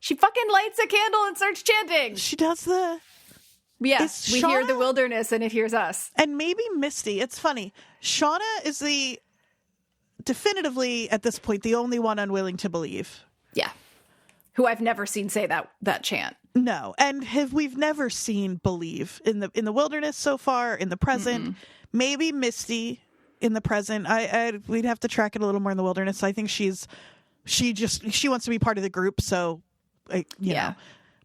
she fucking lights a candle and starts chanting. She does the... Yeah, we hear the wilderness and it hears us. And maybe Misty. It's funny. Shauna is definitively, at this point, the only one unwilling to believe. Yeah. Who I've never seen say that chant. No. And we've never seen believe in the wilderness so far, in the present. Maybe Misty in the present. We'd have to track it a little more in the wilderness. I think she wants to be part of the group, so you know.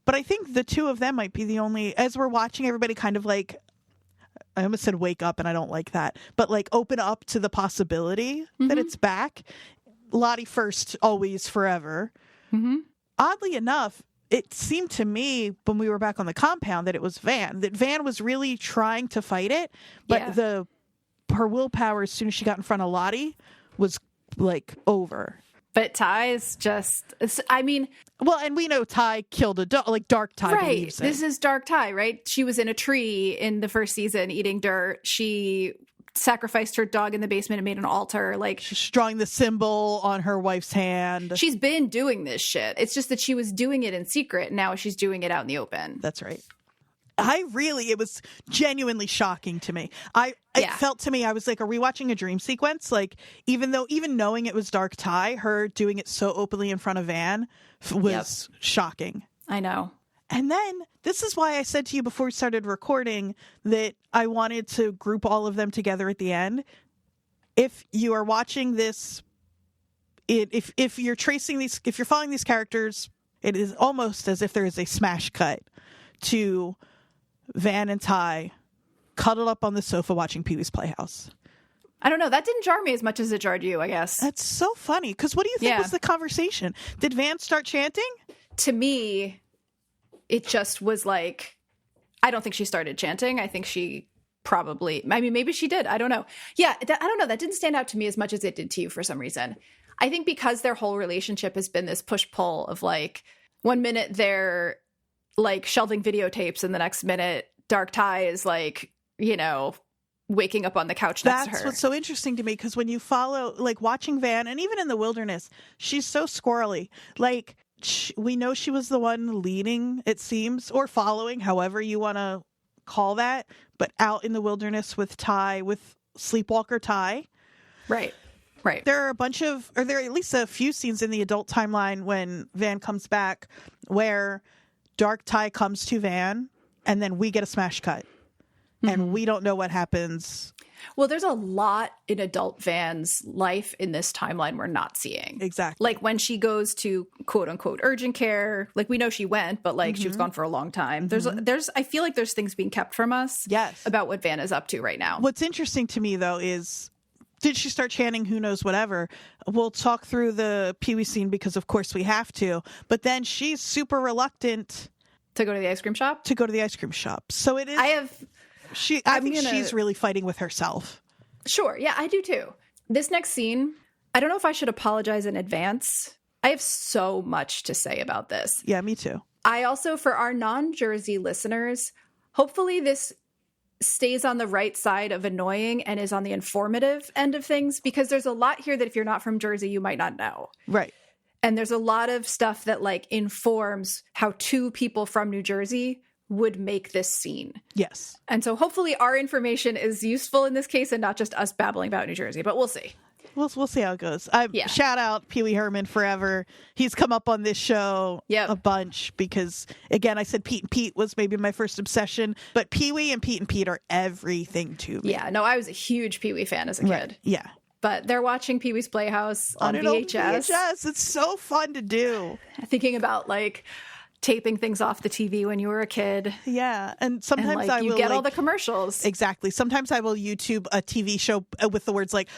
But I think the two of them might be the only, as we're watching everybody kind of like, I almost said wake up and I don't like that, but like open up to the possibility that it's back. Lottie first, always, forever. Oddly enough, it seemed to me when we were back on the compound that it was Van. That Van was really trying to fight it, but her willpower as soon as she got in front of Lottie was like over. But Ty's just, well, and we know Ty killed a dog, like Dark Ty believes it. This is Dark Ty, right? She was in a tree in the first season eating dirt. She sacrificed her dog in the basement and made an altar. Like, she's drawing the symbol on her wife's hand. She's been doing this shit. It's just that she was doing it in secret. And now she's doing it out in the open. That's right. It was genuinely shocking to me. It felt to me, I was like, are we watching a dream sequence? Like, even knowing it was Dark Ty, her doing it so openly in front of Van was shocking. I know. And then this is why I said to you before we started recording that I wanted to group all of them together at the end. If you are watching this, if you're tracing these, if you're following these characters, it is almost as if there is a smash cut to Van and Ty cuddled up on the sofa watching Pee-wee's Playhouse. I don't know. That didn't jar me as much as it jarred you, I guess. That's so funny. Because what do you think was the conversation? Did Van start chanting? To me, it just was like, I don't think she started chanting. I think she probably, I mean, maybe she did. I don't know. Yeah, I don't know. That didn't stand out to me as much as it did to you for some reason. I think because their whole relationship has been this push-pull of like, one minute they're like shelving videotapes and the next minute Dark Ty is like, you know, waking up on the couch next to her. That's what's so interesting to me, because when you follow, like watching Van, and even in the wilderness, she's so squirrely. Like, we know she was the one leading, it seems, or following, however you want to call that, but out in the wilderness with Ty, with Sleepwalker Ty. Right. There are there are at least a few scenes in the adult timeline when Van comes back where Dark Ty comes to Van, and then we get a smash cut. And we don't know what happens. Well, there's a lot in adult Van's life in this timeline we're not seeing. Exactly. Like when she goes to quote unquote urgent care, like we know she went, but like she was gone for a long time. There's I feel like there's things being kept from us about what Van is up to right now. What's interesting to me though is, did she start chanting who knows whatever? We'll talk through the Pee-wee scene because of course we have to, but then she's super reluctant to go to the ice cream shop. So it is I think she's really fighting with herself. Sure. Yeah, I do too. This next scene, I don't know if I should apologize in advance. I have so much to say about this. Yeah, me too. I also, for our non-Jersey listeners, hopefully this stays on the right side of annoying and is on the informative end of things, because there's a lot here that if you're not from Jersey, you might not know. Right. And there's a lot of stuff that like informs how two people from New Jersey would make this scene. Yes. And so hopefully our information is useful in this case and not just us babbling about New Jersey, but we'll see. We'll see how it goes. Shout out Pee Wee Herman forever. He's come up on this show a bunch because, again, I said Pete and Pete was maybe my first obsession, but Pee Wee and Pete are everything to me. Yeah, no, I was a huge Pee Wee fan as a kid. Yeah. But they're watching Pee Wee's Playhouse on VHS. It's so fun to do. Thinking about like taping things off the TV when you were a kid. Yeah. And sometimes and, I will get all the commercials. Exactly. Sometimes I will YouTube a TV show with the words like,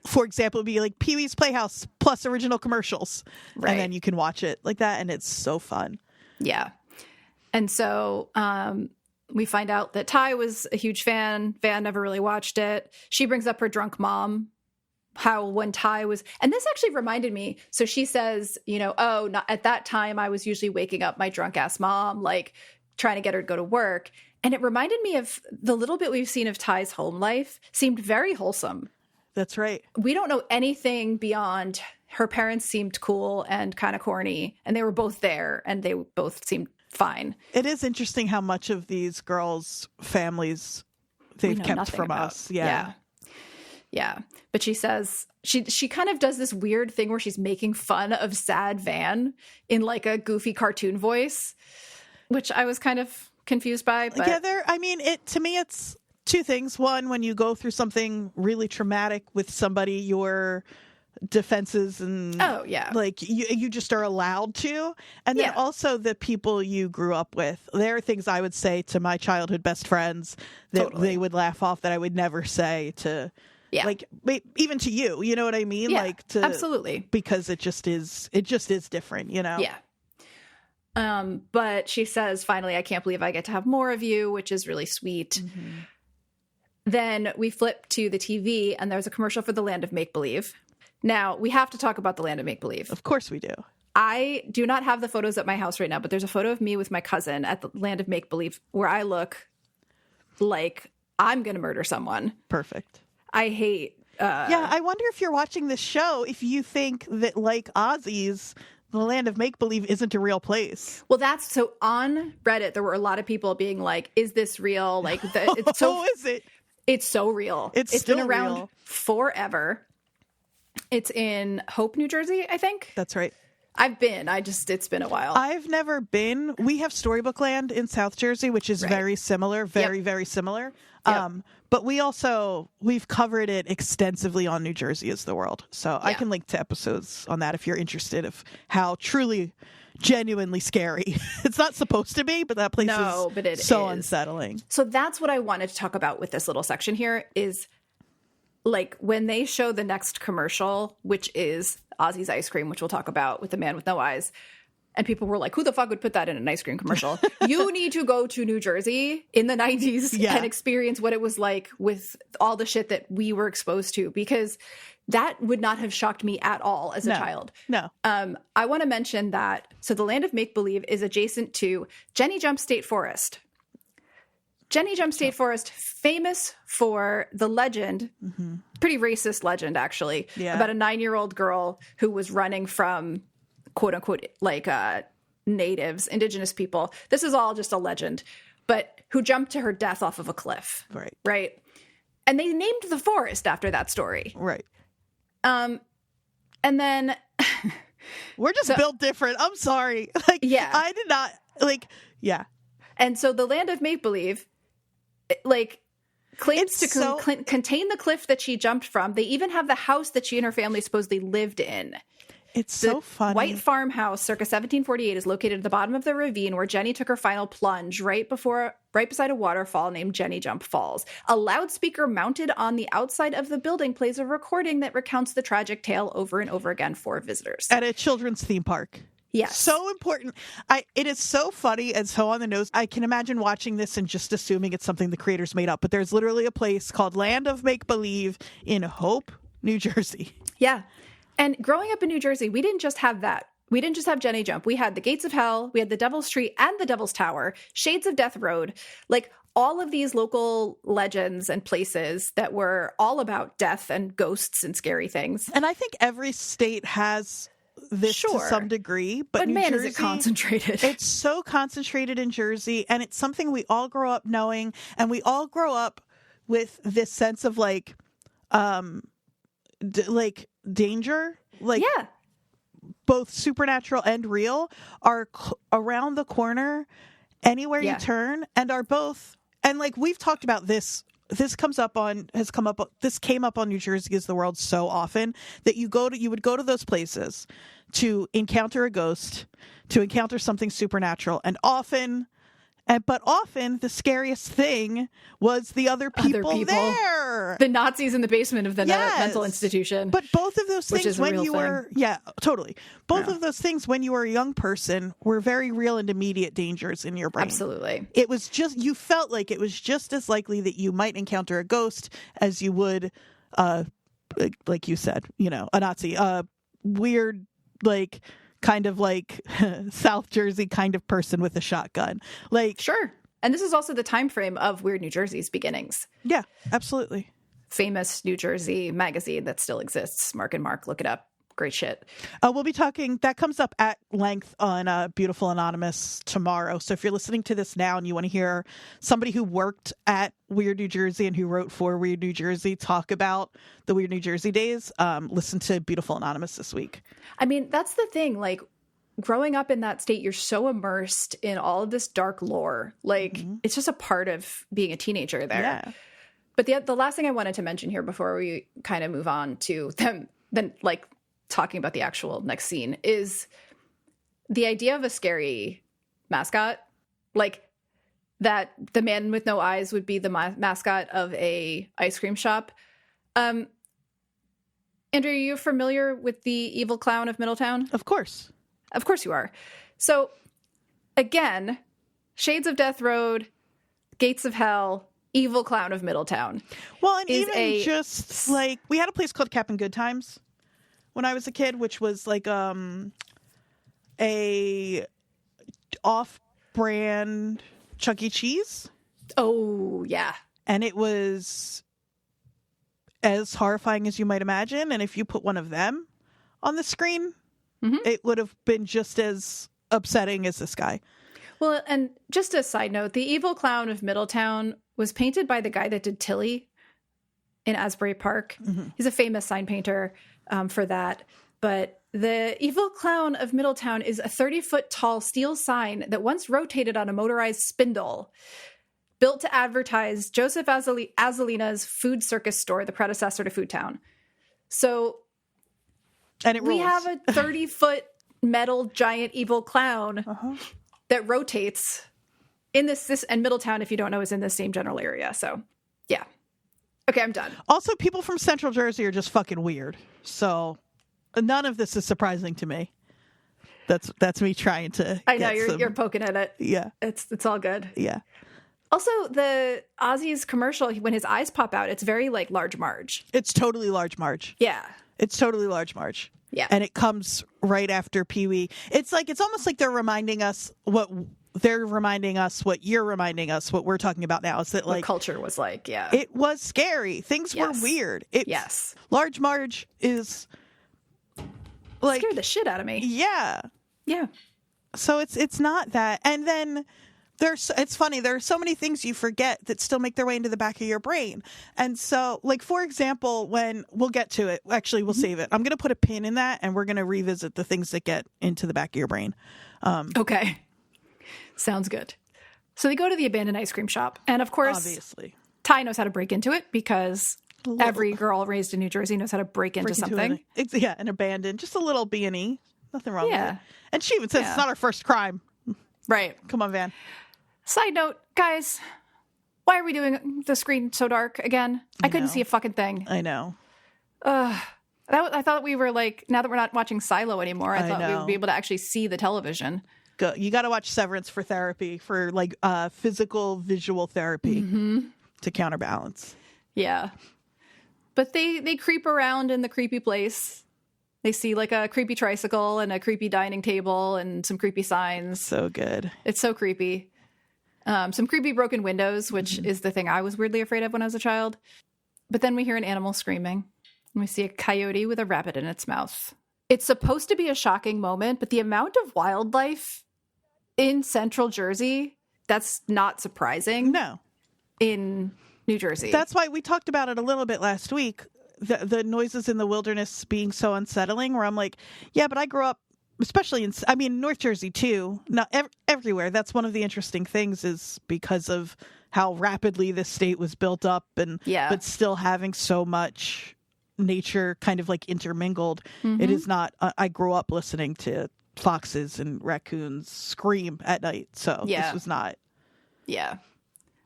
for example, it'd be like Pee Wee's Playhouse plus original commercials. Right. And then you can watch it like that. And it's so fun. Yeah. And so we find out that Ty was a huge fan. Van never really watched it. She brings up her drunk mom. How when Ty was, and this actually reminded me, so she says, you know, not at that time I was usually waking up my drunk ass mom, like trying to get her to go to work. And it reminded me of the little bit we've seen of Ty's home life seemed very wholesome. That's right. We don't know anything beyond her parents seemed cool and kind of corny, and they were both there and they both seemed fine. It is interesting how much of these girls' families they've kept from us. Yeah. But she says she kind of does this weird thing where she's making fun of sad Van in like a goofy cartoon voice, which I was kind of confused by. But to me it's two things. One, when you go through something really traumatic with somebody, your defenses and like you just are allowed to, and then also the people you grew up with. There are things I would say to my childhood best friends that they would laugh off that I would never say to like even to you know what I mean? Like to absolutely, because it just is different, you know? But she says, finally, I can't believe I get to have more of you, which is really sweet. Then we flip to the TV and there's a commercial for the Land of Make-Believe. Now we have to talk about the Land of Make-Believe. Of course we do. I do not have the photos at my house right now, but there's a photo of me with my cousin at the Land of Make-Believe where I look like I'm going to murder someone. Perfect. I hate... I wonder if you're watching this show, if you think that, like Aussies, the Land of Make-Believe isn't a real place. Well, so on Reddit, there were a lot of people being like, is this real? Like, it's so... is it? It's so real. It's been around real. Forever. It's in Hope, New Jersey, I think. That's right. I've been. It's been a while. I've never been. We have Storybook Land in South Jersey, which is very similar, very similar. But we've covered it extensively on New Jersey is the World. So I can link to episodes on that if you're interested of how truly genuinely scary. It's not supposed to be, but that place No, is but it so is. unsettling. So that's what I wanted to talk about with this little section here is like when they show the next commercial, which is Ozzy's ice cream, which we'll talk about with the man with no eyes. And people were like, who the fuck would put that in an ice cream commercial? You need to go to New Jersey in the 90s and experience what it was like with all the shit that we were exposed to, because that would not have shocked me at all as a child. No. I want to mention that. So the Land of Make-Believe is adjacent to Jenny Jump State Forest. Jenny Jump State Forest, famous for the legend, pretty racist legend, actually, about a 9-year-old girl who was running from quote unquote, like natives, indigenous people. This is all just a legend, but who jumped to her death off of a cliff. Right. And they named the forest after that story. Right. And then we're just built different. I'm sorry. Like, I did not like, And so the Land of Make-Believe, like, claims to contain the cliff that she jumped from. They even have the house that she and her family supposedly lived in. It's so funny. White farmhouse, circa 1748, is located at the bottom of the ravine where Jenny took her final plunge right beside a waterfall named Jenny Jump Falls. A loudspeaker mounted on the outside of the building plays a recording that recounts the tragic tale over and over again for visitors. At a children's theme park. Yes. So important. It is so funny and so on the nose. I can imagine watching this and just assuming it's something the creators made up, but there's literally a place called Land of Make-Believe in Hope, New Jersey. Yeah. And growing up in New Jersey, we didn't just have that. We didn't just have Jenny Jump. We had the Gates of Hell, we had the Devil's Tree and the Devil's Tower, Shades of Death Road, like all of these local legends and places that were all about death and ghosts and scary things. And I think every state has this to some degree, but New Jersey, is it concentrated? It's so concentrated in Jersey, and it's something we all grow up knowing, and we all grow up with this sense of like danger, like both supernatural and real are around the corner anywhere you turn, and are both, and like we've talked about this came up on New Jersey is the World so often that you would go to those places to encounter a ghost, to encounter something supernatural, but often the scariest thing was the other people there. The Nazis in the basement of the mental institution. But both of those things when you were... Yeah, totally. Both of those things when you were a young person were very real and immediate dangers in your brain. Absolutely. It was just... You felt like it was just as likely that you might encounter a ghost as you would, like you said, a Nazi. Weird, like... kind of like South Jersey kind of person with a shotgun. Like, sure. And this is also the time frame of Weird New Jersey's beginnings. Yeah, absolutely. Famous New Jersey magazine that still exists. Mark and Mark, look it up. Great shit. We'll be talking, that comes up at length on Beautiful Anonymous tomorrow. So if you're listening to this now and you want to hear somebody who worked at Weird New Jersey and who wrote for Weird New Jersey talk about the Weird New Jersey days, listen to Beautiful Anonymous this week. I mean, that's the thing. Like, growing up in that state, you're so immersed in all of this dark lore. Like, it's just a part of being a teenager there. Yeah. But the last thing I wanted to mention here before we kind of move on to them, then like talking about the actual next scene, is the idea of a scary mascot. Like, that the man with no eyes would be the mascot of a ice cream shop. Andrew, are you familiar with the evil clown of Middletown? Of course. Of course you are. So, again, Shades of Death Road, Gates of Hell, evil clown of Middletown. Well, and even just like, we had a place called Cap'n Good Times when I was a kid, which was like a off-brand Chuck E. Cheese. Oh, yeah. And it was as horrifying as you might imagine. And if you put one of them on the screen, it would have been just as upsetting as this guy. Well, and just a side note, the evil clown of Middletown was painted by the guy that did Tilly in Asbury Park. He's a famous sign painter for that. But the evil clown of Middletown is a 30-foot tall steel sign that once rotated on a motorized spindle, built to advertise Joseph Azzelina's food circus store, the predecessor to Food Town. So and it we rules. have a 30-foot metal giant evil clown that rotates in this and Middletown, if you don't know, is in the same general area. So yeah. Okay, I'm done. Also, people from Central Jersey are just fucking weird. So none of this is surprising to me. That's me trying to. I know you're poking at it. Yeah, it's all good. Yeah. Also, the Ozzy's commercial, when his eyes pop out, it's very like Large Marge. It's totally Large Marge. Yeah, it's totally Large Marge. Yeah, and it comes right after Pee Wee. It's almost like they're reminding us what you're reminding us, what we're talking about now. Is that like what culture was like? Yeah, it was scary. Things were weird. Yes, Large Marge is like scared the shit out of me. Yeah. Yeah. So it's not that. And then it's funny, there are so many things you forget that still make their way into the back of your brain. And so, like, for example, when we'll get to it, actually we'll save it. I'm going to put a pin in that and we're going to revisit the things that get into the back of your brain. Okay. Sounds good. So they go to the abandoned ice cream shop. And of course, obviously, Ty knows how to break into it because every girl raised in New Jersey knows how to break into something. An abandoned, just a little B&E. Nothing wrong with it. And she even says it's not her first crime. Right. Come on, Van. Side note, guys, why are we doing the screen so dark again? I couldn't see a fucking thing. I know. I thought we were like, now that we're not watching Silo anymore, I thought we would be able to actually see the television. You got to watch Severance for therapy, for like physical visual therapy to counterbalance. Yeah. But they creep around in the creepy place. They see like a creepy tricycle and a creepy dining table and some creepy signs. So good. It's so creepy. Some creepy broken windows, which is the thing I was weirdly afraid of when I was a child. But then we hear an animal screaming. And we see a coyote with a rabbit in its mouth. It's supposed to be a shocking moment, but the amount of wildlife in Central Jersey, that's not surprising. No. In New Jersey. That's why we talked about it a little bit last week. The noises in the wilderness being so unsettling, where I'm like, yeah, but I grew up, especially in North Jersey too, not everywhere. That's one of the interesting things, is because of how rapidly this state was built up, but still having so much nature kind of like intermingled. It is not, I grew up listening to foxes and raccoons scream at night. So this was not. Yeah,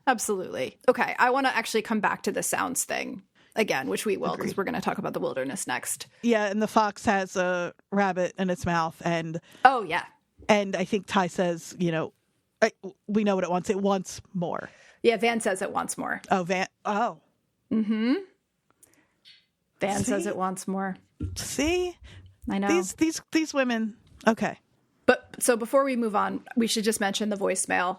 absolutely. Okay. I want to actually come back to the sounds thing again, which we will, because we're going to talk about the wilderness next. Yeah, and the fox has a rabbit in its mouth, and and I think Ty says, we know what it wants. It wants more. Yeah, Van says it wants more. Oh, Van. Oh. Mm-hmm. Van says it wants more. See, I know these women. Okay. But so before we move on, we should just mention the voicemail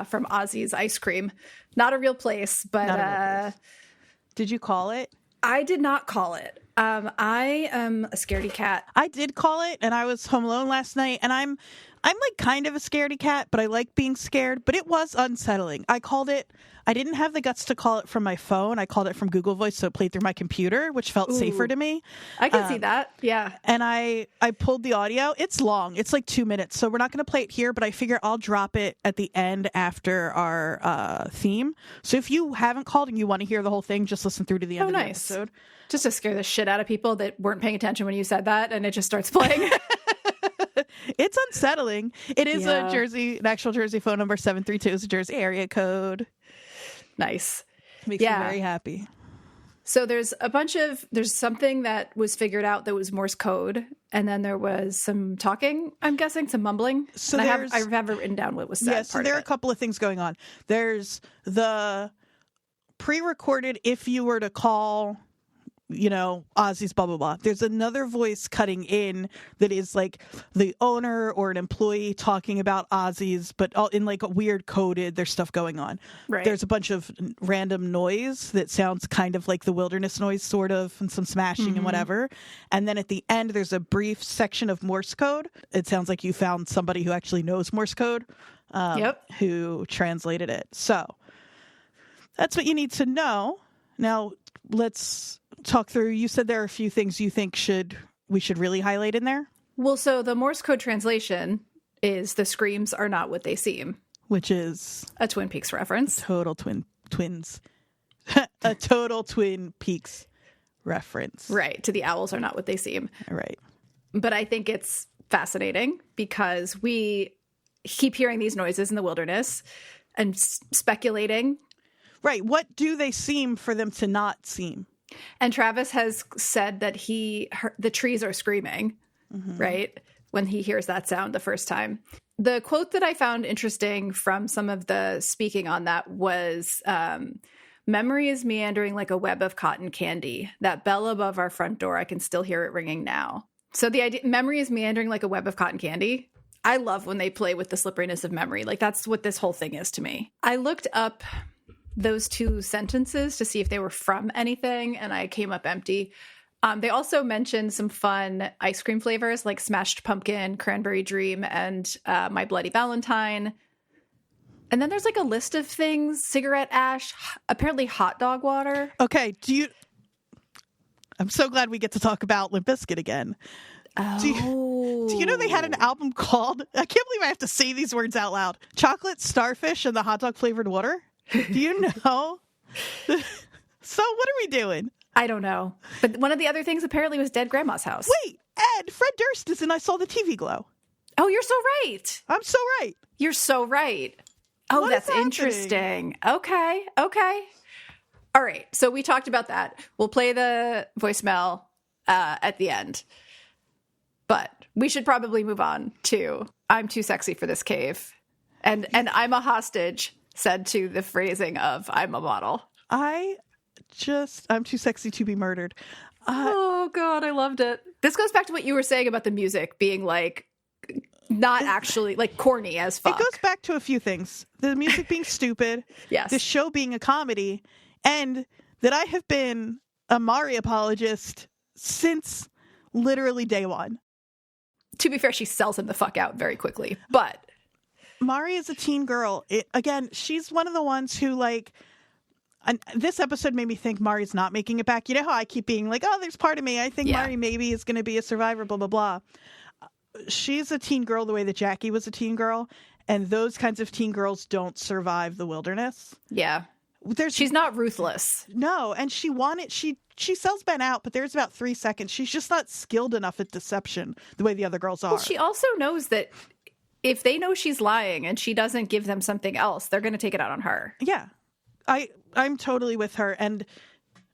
from Ozzy's Ice Cream. Not a real place, but. Did you call it? I did not call it. I am a scaredy cat. I did call it, and I was home alone last night, and I'm like kind of a scaredy cat, but I like being scared. But it was unsettling. I called it. I didn't have the guts to call it from my phone. I called it from Google Voice, so it played through my computer, which felt safer to me. I can see that. Yeah. And I pulled the audio. It's long. It's like 2 minutes, so we're not going to play it here, but I figure I'll drop it at the end after our theme. So if you haven't called and you want to hear the whole thing, just listen through to the end of the episode. Just to scare the shit out of people that weren't paying attention when you said that, and it just starts playing. It's unsettling. It is an actual Jersey phone number. 732 is a Jersey area code. Nice. Makes me very happy. So there's something that was figured out that was Morse code, and then there was some talking, I'm guessing, some mumbling. So I have it written down what was said. Yeah, so there are a couple of things going on. There's the pre-recorded, if you were to call, Ozzy's blah, blah, blah. There's another voice cutting in that is like the owner or an employee talking about Ozzy's, but all in like a weird coded, there's stuff going on. Right. There's a bunch of random noise that sounds kind of like the wilderness noise, sort of, and some smashing and whatever. And then at the end, there's a brief section of Morse code. It sounds like you found somebody who actually knows Morse code, who translated it. So that's what you need to know. Now, let's talk through. You said there are a few things you think we should really highlight in there. Well, so the Morse code translation is the screams are not what they seem, which is a Twin Peaks reference. Total twins. A total Twin Peaks reference. Right. To the owls are not what they seem. Right. But I think it's fascinating because we keep hearing these noises in the wilderness and speculating. Right. What do they seem for them to not seem? And Travis has said that the trees are screaming, right? When he hears that sound the first time. The quote that I found interesting from some of the speaking on that was, memory is meandering like a web of cotton candy. That bell above our front door, I can still hear it ringing now. So the idea, memory is meandering like a web of cotton candy. I love when they play with the slipperiness of memory. Like, that's what this whole thing is to me. I looked up those two sentences to see if they were from anything, and I came up empty. They also mentioned some fun ice cream flavors like Smashed Pumpkin, Cranberry Dream, and My Bloody Valentine. And then there's like a list of things: cigarette ash, apparently hot dog water. Okay, I'm so glad we get to talk about Limp Bizkit again. Do you know they had an album called, I can't believe I have to say these words out loud, Chocolate Starfish and the Hot Dog Flavored Water? Do you know? So what are we doing? I don't know. But one of the other things apparently was Dead Grandma's House. Wait, Ed, Fred Durst is in I Saw the TV Glow. Oh, you're so right. I'm so right. You're so right. Oh, that's interesting. Okay. All right. So we talked about that. We'll play the voicemail at the end. But we should probably move on to I'm too sexy for this cave. And I'm a hostage, said to the phrasing of I'm a model. I'm too sexy to be murdered. Oh, God, I loved it. This goes back to what you were saying about the music being like not actually like corny as fuck. It goes back to a few things. The music being stupid. Yes. The show being a comedy. And that I have been a Mari apologist since literally day one. To be fair, she sells him the fuck out very quickly. But Mari is a teen girl. Again, she's one of the ones who like... this episode made me think Mari's not making it back. You know how I keep being like, oh, there's part of me. I think Mari maybe is going to be a survivor, blah, blah, blah. She's a teen girl the way that Jackie was a teen girl. And those kinds of teen girls don't survive the wilderness. Yeah. She's not ruthless. No. And she sells Ben out, but there's about 3 seconds. She's just not skilled enough at deception the way the other girls are. Well, she also knows that if they know she's lying and she doesn't give them something else, they're going to take it out on her. Yeah. I'm totally with her, and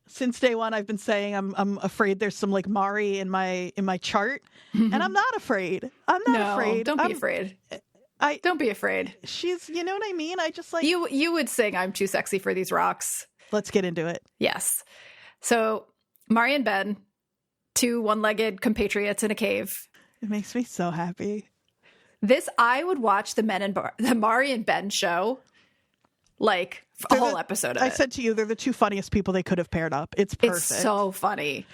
since day one I've been saying I'm afraid there's some like Mari in my chart, and I'm not afraid. I'm not afraid. Don't be afraid. Don't be afraid. She's, you know what I mean? I just like you would sing I'm too sexy for these rocks. Let's get into it. Yes. So Mari and Ben, two one-legged compatriots in a cave. It makes me so happy. I would watch the Mari and Ben show. Like a whole episode of it. I said to you, they're the two funniest people they could have paired up. It's perfect. It's so funny.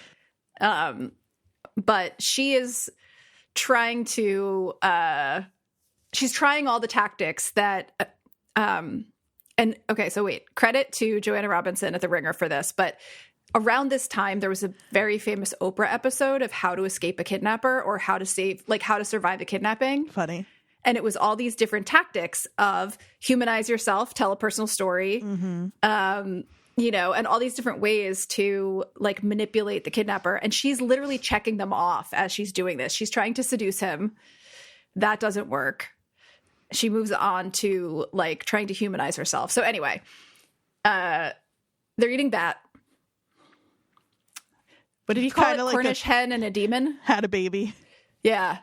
But she is trying to, she's trying all the tactics that, so wait, credit to Joanna Robinson at The Ringer for this, but around this time, there was a very famous Oprah episode of how to escape a kidnapper or how to survive a kidnapping. Funny. And it was all these different tactics of humanize yourself, tell a personal story, and all these different ways to like manipulate the kidnapper. And she's literally checking them off as she's doing this. She's trying to seduce him. That doesn't work. She moves on to like trying to humanize herself. So anyway, they're eating bat. What did you call it? Like Cornish hen and a demon? Had a baby. Yeah.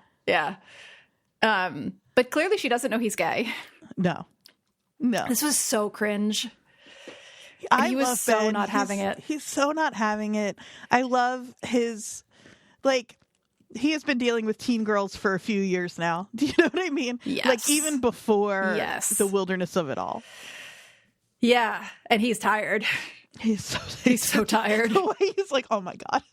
But clearly she doesn't know he's gay. No. This was so cringe. He was so Ben. Not having it. He's so not having it. I love his, like, he has been dealing with teen girls for a few years now. Do you know what I mean? Yes. Like, even before the wilderness of it all. Yeah. And he's tired. He's so tired. The way he's like, oh my God.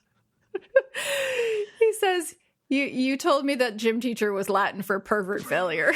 He says... You told me that gym teacher was Latin for pervert failure.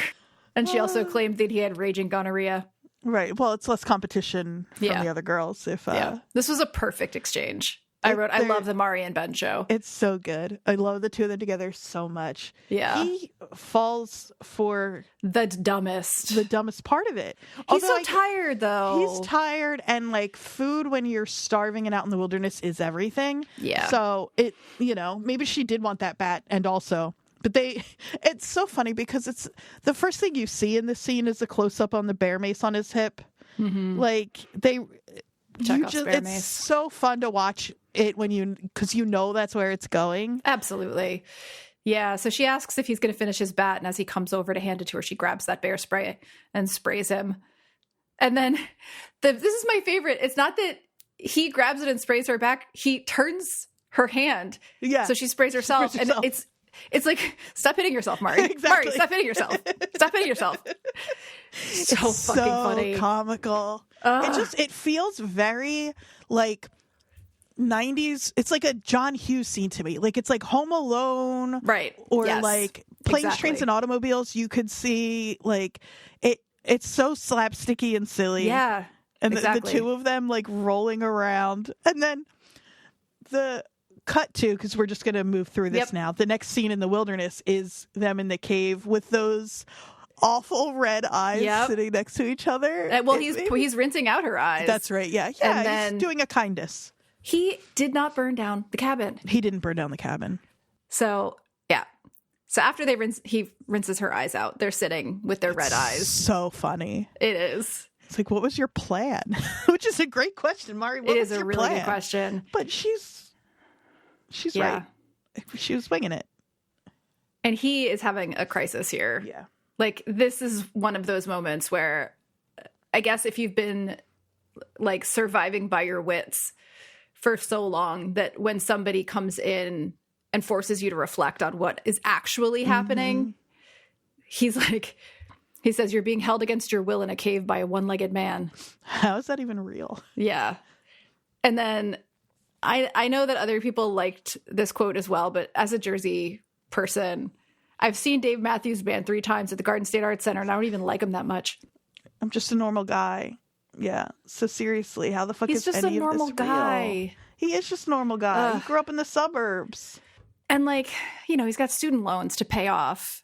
And she also claimed that he had raging gonorrhea. Right. Well, it's less competition from the other girls. This was a perfect exchange. I love the Mari and Ben show. It's so good. I love the two of them together so much. Yeah. He falls for the dumbest part of it. He's tired though. He's tired, and like food when you're starving and out in the wilderness is everything. Yeah. So maybe she did want that bat and also But it's so funny because it's the first thing you see in this scene is a close up on the bear mace on his hip. Mm-hmm. Like it's so fun to watch it because you know that's where it's going. Absolutely. Yeah. So she asks if he's going to finish his bat. And as he comes over to hand it to her, she grabs that bear spray and sprays him. And then this is my favorite. It's not that he grabs it and sprays her back. He turns her hand. Yeah. So she sprays herself. And it's like, stop hitting yourself, Mari. Exactly. Mari, stop hitting yourself. Stop hitting yourself. So fucking funny. Comical. It feels very like 90s. It's like a John Hughes scene to me. Like it's like Home Alone. Right. Or like Planes, Trains, and Automobiles. You could see like it's so slapsticky and silly. Yeah. And the two of them like rolling around. And then the cut to, because we're just going to move through this now. The next scene in the wilderness is them in the cave with those awful red eyes sitting next to each other. Well, he's rinsing out her eyes. That's right. Yeah. And then he's doing a kindness. He did not burn down the cabin. He didn't burn down the cabin. So, yeah. So after he rinses her eyes out, they're sitting with their red eyes. So funny. It is. It's like, what was your plan? Which is a great question, Mari. What was your plan? It is a really good question. But she's right. She was winging it. And he is having a crisis here. Yeah. Like, this is one of those moments where I guess if you've been like surviving by your wits for so long that when somebody comes in and forces you to reflect on what is actually happening, he says, you're being held against your will in a cave by a one-legged man. How is that even real? Yeah. And then I know that other people liked this quote as well, but as a Jersey person, I've seen Dave Matthews Band 3 times at the Garden State Arts Center, and I don't even like him that much. I'm just a normal guy. Yeah. So seriously, how the fuck is any of this real? He's just a normal guy. He is just a normal guy. He grew up in the suburbs. And like, he's got student loans to pay off.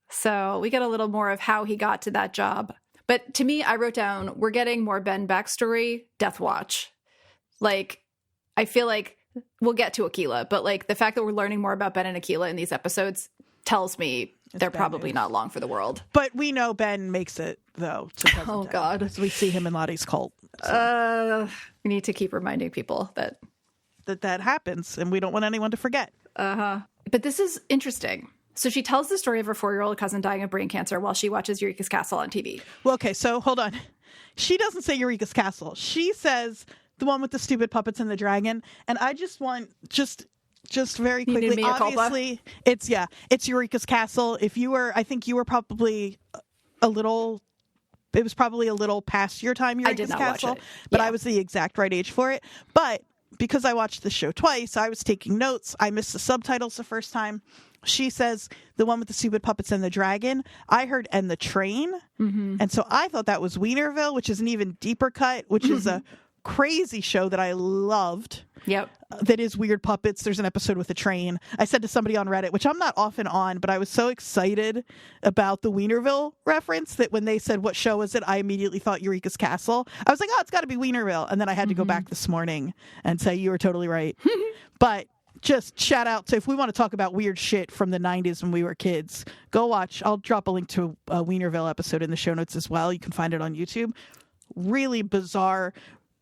So we get a little more of how he got to that job. But to me, I wrote down, we're getting more Ben backstory, Death Watch. Like, I feel like we'll get to Aquila, but like the fact that we're learning more about Ben and Aquila in these episodes tells me they're probably not long for the world. But we know Ben makes it, though. Oh, God. So we see him in Lottie's cult. So. We need to keep reminding people that happens, and we don't want anyone to forget. But this is interesting. So she tells the story of her 4-year-old cousin dying of brain cancer while she watches Eureka's Castle on TV. Well, okay, so hold on. She doesn't say Eureka's Castle. She says the one with the stupid puppets and the dragon. And I just want just very quickly, obviously, it's Eureka's Castle. I think you were probably it was probably a little past your time, Eureka's Castle. But I was the exact right age for it. But because I watched the show twice, I was taking notes. I missed the subtitles the first time. She says the one with the stupid puppets and the dragon. I heard "and the train." And so I thought that was Wienerville, which is an even deeper cut, which is a crazy show that I loved. Yep. That is weird puppets. There's an episode with a train. I said to somebody on Reddit, which I'm not often on, but I was so excited about the Wienerville reference that when they said, what show is it? I immediately thought Eureka's Castle. I was like, oh, it's got to be Wienerville. And then I had to go back this morning and say, you were totally right. But just shout out to, if we want to talk about weird shit from the 90s when we were kids, go watch. I'll drop a link to a Wienerville episode in the show notes as well. You can find it on YouTube. Really bizarre,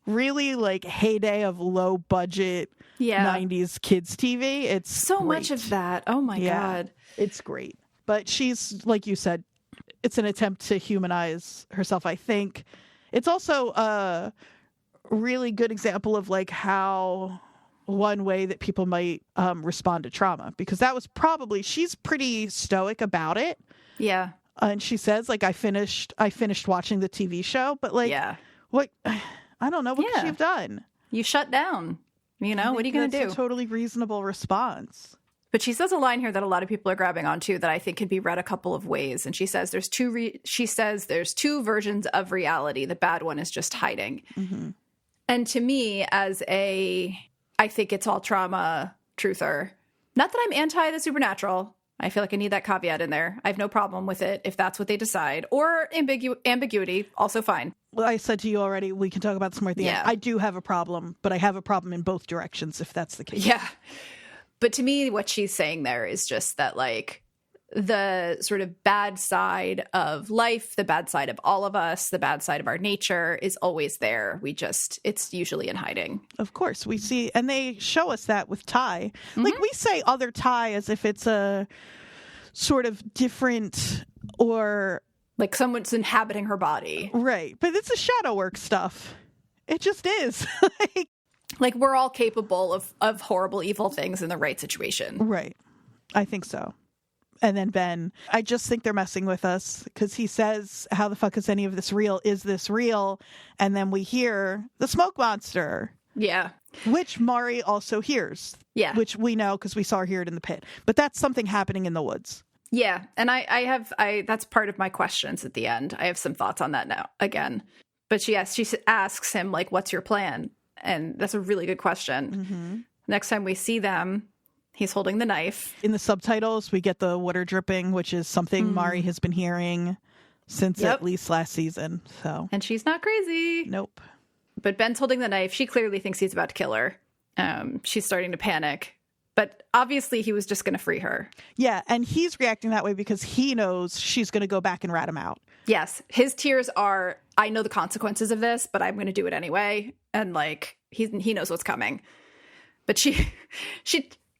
really like heyday of low budget 90s kids TV. It's so great. Much of that. Oh my God. It's great. But she's, like you said, it's an attempt to humanize herself, I think. It's also a really good example of like how one way that people might respond to trauma, because that was probably, she's pretty stoic about it. Yeah. And she says like, I finished watching the TV show, but like, what, I don't know. What could she have done? You shut down. What are you going to do? That's a totally reasonable response. But she says a line here that a lot of people are grabbing onto that I think can be read a couple of ways. And she says there's two versions of reality. The bad one is just hiding. And to me, as I think it's all trauma truther, not that I'm anti the supernatural. I feel like I need that caveat in there. I have no problem with it if that's what they decide. Or ambiguity, also fine. Well, I said to you already, we can talk about this more at the end. I do have a problem, but I have a problem in both directions if that's the case. Yeah. But to me, what she's saying there is just that, like, the sort of bad side of life, the bad side of all of us, the bad side of our nature is always there. It's usually in hiding. Of course, we see, and they show us that with Ty. Like, we say other Ty as if it's a sort of different or... Like someone's inhabiting her body. Right. But it's a shadow work stuff. It just is. Like we're all capable of horrible, evil things in the right situation. Right. I think so. And then Ben, I just think they're messing with us because he says, how the fuck is any of this real? Is this real? And then we hear the smoke monster. Yeah. Which Mari also hears. Yeah. Which we know because we saw her hear it in the pit. But that's something happening in the woods. Yeah. And I that's part of my questions at the end. I have some thoughts on that now again. But she asks him, like, what's your plan? And that's a really good question. Mm-hmm. Next time we see them, he's holding the knife. In the subtitles, we get the water dripping, which is something Mari has been hearing since at least last season. So, and she's not crazy. Nope. But Ben's holding the knife. She clearly thinks he's about to kill her. She's starting to panic. But obviously he was just going to free her. Yeah, and he's reacting that way because he knows she's going to go back and rat him out. Yes. His tears are, I know the consequences of this, but I'm going to do it anyway. And, like, he knows what's coming. But she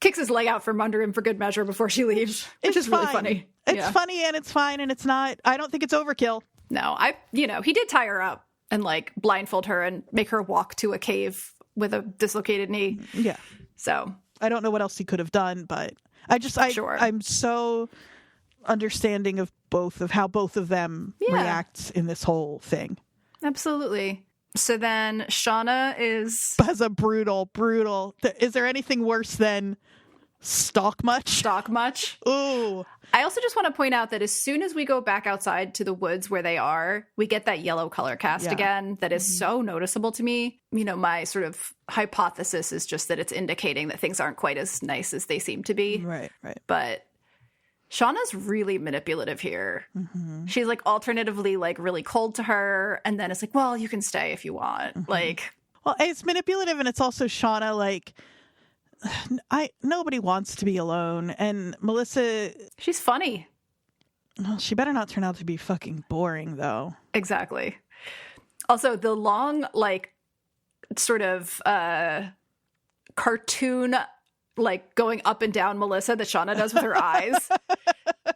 kicks his leg out from under him for good measure before she leaves, which is really funny. It's funny and it's fine and it's not, I don't think it's overkill. No, he did tie her up and, like, blindfold her and make her walk to a cave with a dislocated knee. Yeah. So I don't know what else he could have done, but I'm so understanding of how both of them react in this whole thing. Absolutely. So then Shauna has a brutal. Is there anything worse than stalk much? Ooh. I also just want to point out that as soon as we go back outside to the woods where they are, we get that yellow color cast again that is so noticeable to me. You know, my sort of hypothesis is just that it's indicating that things aren't quite as nice as they seem to be. Right. But Shauna's really manipulative here. Mm-hmm. She's, like, alternatively, like, really cold to her, and then it's like, well, you can stay if you want. Mm-hmm. Like, well, it's manipulative, and it's also Shauna, like, nobody wants to be alone, and Melissa, she's funny. Well, she better not turn out to be fucking boring, though. Exactly. Also, the long, like, sort of cartoon, like, going up and down Melissa that Shauna does with her eyes.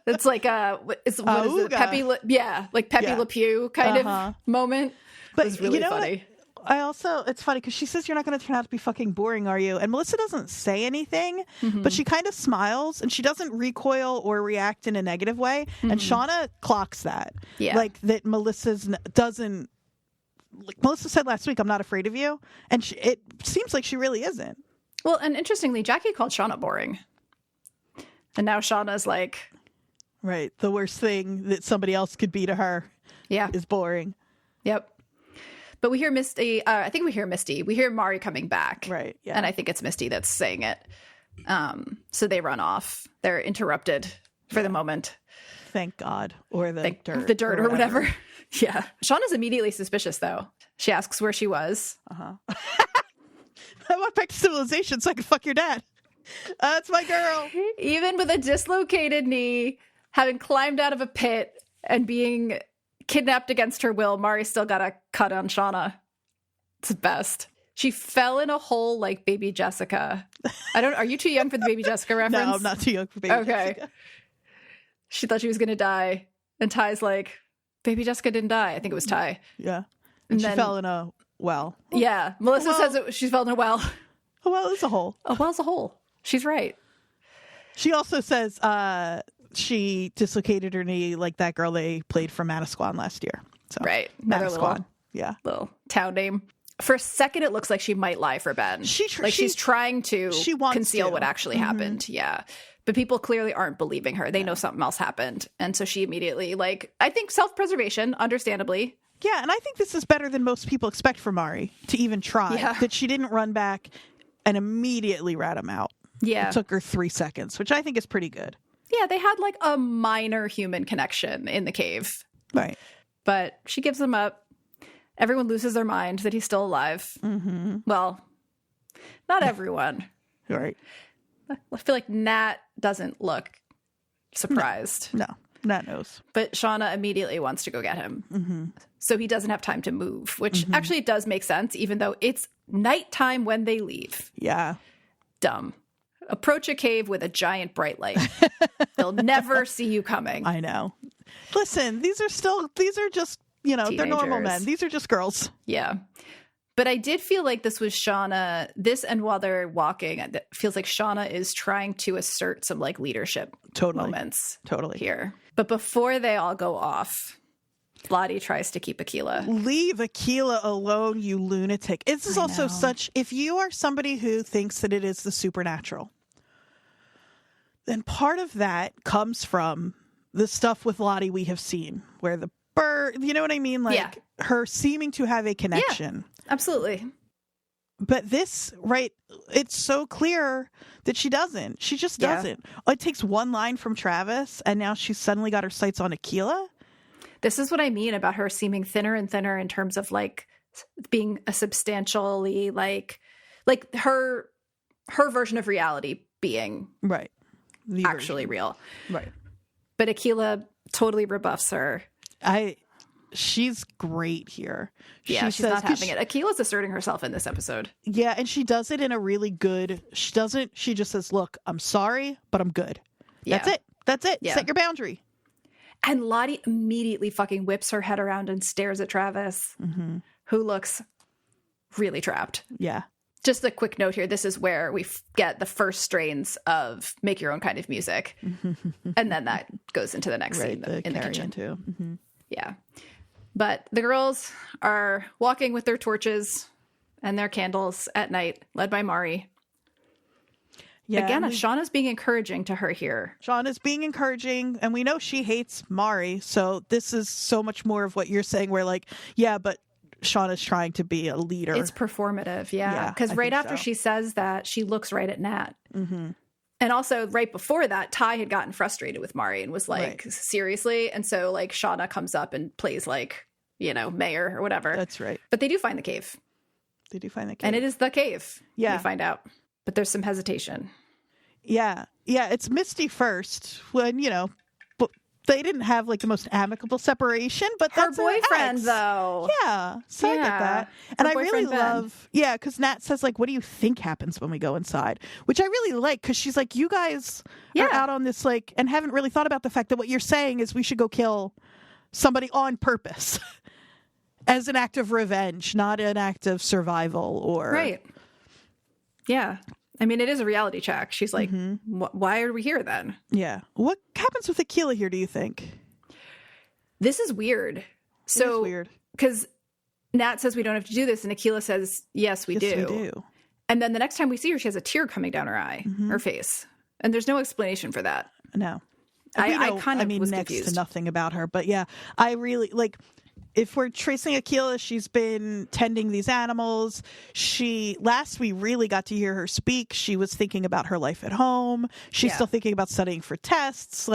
It's like what is it? Pepe Le Pew kind of moment. But it's really funny. It's funny because she says, you're not going to turn out to be fucking boring, are you? And Melissa doesn't say anything, but she kind of smiles and she doesn't recoil or react in a negative way. Mm-hmm. And Shauna clocks that. Yeah. Like that Melissa said last week, I'm not afraid of you. And it seems like she really isn't. Well, and interestingly, Jackie called Shauna boring. And now Shauna's like... Right. The worst thing that somebody else could be to her is boring. Yep. But we hear Misty. I think we hear Misty. We hear Mari coming back. Right. Yeah. And I think it's Misty that's saying it. So they run off. They're interrupted for the moment. Thank God. Or the dirt. The dirt or whatever. Yeah. Shauna's immediately suspicious, though. She asks where she was. I went back to civilization so I could fuck your dad. That's my girl. Even with a dislocated knee, having climbed out of a pit and being kidnapped against her will, Mari still got a cut on Shauna. It's the best. She fell in a hole like Baby Jessica. Are you too young for the Baby Jessica reference? No, I'm not too young for Baby Jessica. She thought she was going to die. And Ty's like, Baby Jessica didn't die. I think it was Ty. Yeah. And she fell in a well. Yeah. Melissa says she fell in a well. A well is a hole. A well's a hole. She's right. She also says she dislocated her knee like that girl they played for Manasquan last year. So, right. Manasquan. Little town name. For a second, it looks like she might lie for Ben. She's trying to conceal what actually happened. Yeah. But people clearly aren't believing her. They know something else happened. And so she immediately, I think self-preservation, understandably. Yeah, and I think this is better than most people expect from Mari to even try. Yeah. That she didn't run back and immediately rat him out. Yeah. It took her 3 seconds, which I think is pretty good. Yeah, they had a minor human connection in the cave. Right. But she gives him up. Everyone loses their mind that he's still alive. Mm-hmm. Well, not everyone. Right. I feel like Nat doesn't look surprised. No, Nat knows. But Shauna immediately wants to go get him. So he doesn't have time to move, which actually does make sense, even though it's nighttime when they leave. Yeah. Dumb. Approach a cave with a giant bright light. They'll never see you coming. I know. Listen, these are just, they're normal men. These are just girls. Yeah. But I did feel like this was Shauna, and while they're walking, it feels like Shauna is trying to assert some like leadership moments here. But before they all go off, Lottie tries to keep Aquila. Leave Aquila alone, you lunatic. This is also if you are somebody who thinks that it is the supernatural, then part of that comes from the stuff with Lottie we have seen, where the bird, you know what I mean? Like her seeming to have a connection. Yeah, absolutely. But this, right, it's so clear that she doesn't. She just doesn't. It takes one line from Travis, and now she's suddenly got her sights on Aquila. This is what I mean about her seeming thinner and thinner in terms of like being a substantially like her version of reality being right, actually real. Right. But Aquila totally rebuffs her. She's great here. Yeah, she's not having it. Aquila's asserting herself in this episode. Yeah, and she does it in a really good. She just says, "Look, I'm sorry, but I'm good." Yeah. That's it. Yeah. Set your boundary. And Lottie immediately fucking whips her head around and stares at Travis, who looks really trapped. Yeah. Just a quick note here. This is where we get the first strains of Make Your Own Kind of Music. And then that goes into the next scene in the kitchen. Too. Yeah. But the girls are walking with their torches and their candles at night, led by Mari. Yeah, again, Shauna's being encouraging to her here. Shauna's being encouraging, and we know she hates Mari, so this is so much more of what you're saying, where like, yeah, but Shauna's trying to be a leader. It's performative, yeah. Because right after she says that, she looks right at Nat. And also right before that, Ty had gotten frustrated with Mari and was like, seriously? And so like Shauna comes up and plays like, mayor or whatever. That's right. But they do find the cave. And it is the cave. Yeah. You find out. But there's some hesitation. Yeah. Yeah. It's Misty first when, but they didn't have like the most amicable separation, but her that's boyfriend though. Yeah. So I get that. And I really love, because Nat says like, what do you think happens when we go inside? Which I really like, because she's like, you guys are out on this like, and haven't really thought about the fact that what you're saying is we should go kill somebody on purpose as an act of revenge, not an act of survival or. Right. Yeah. I mean, it is a reality check. She's like, why are we here then? Yeah. What happens with Aquila here, do you think? This is weird. So, it is weird. Because Nat says we don't have to do this, and Aquila says, yes, we do. And then the next time we see her, she has a tear coming down her eye, her face. And there's no explanation for that. No. I kind of was next confused. to nothing about her. But yeah, I really, like, if we're tracing Aquila, she's been tending these animals. Last we really got to hear her speak. She was thinking about her life at home. She's still thinking about studying for tests.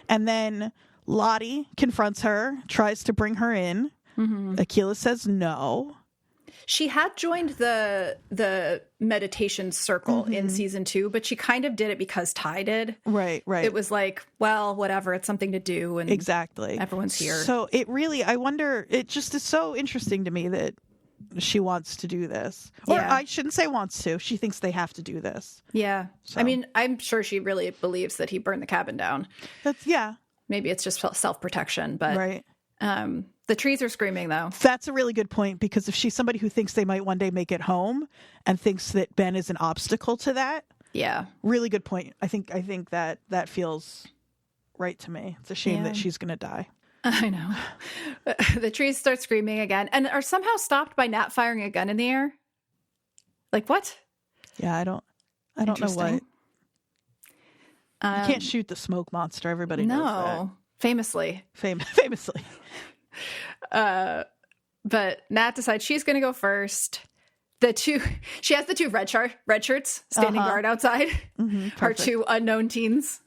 And then Lottie confronts her, tries to bring her in. Aquila says no. She had joined the meditation circle in season 2, but she kind of did it because Ty did. Right. It was like, well, whatever, it's something to do. And exactly. Everyone's here. So I wonder, it just is so interesting to me that she wants to do this. Or I shouldn't say wants to. She thinks they have to do this. Yeah. So. I mean, I'm sure she really believes that he burned the cabin down. Maybe it's just self-protection, but. Right. The trees are screaming, though. That's a really good point, because if she's somebody who thinks they might one day make it home and thinks that Ben is an obstacle to that, really good point. I think that feels right to me. It's a shame that she's going to die. I know. The trees start screaming again and are somehow stopped by Nat firing a gun in the air. Like what? Yeah, I don't know what. You can't shoot the smoke monster. Everybody knows that. Famously. But Nat decides she's going to go first. She has the two red shirts standing guard outside. Our two unknown teens.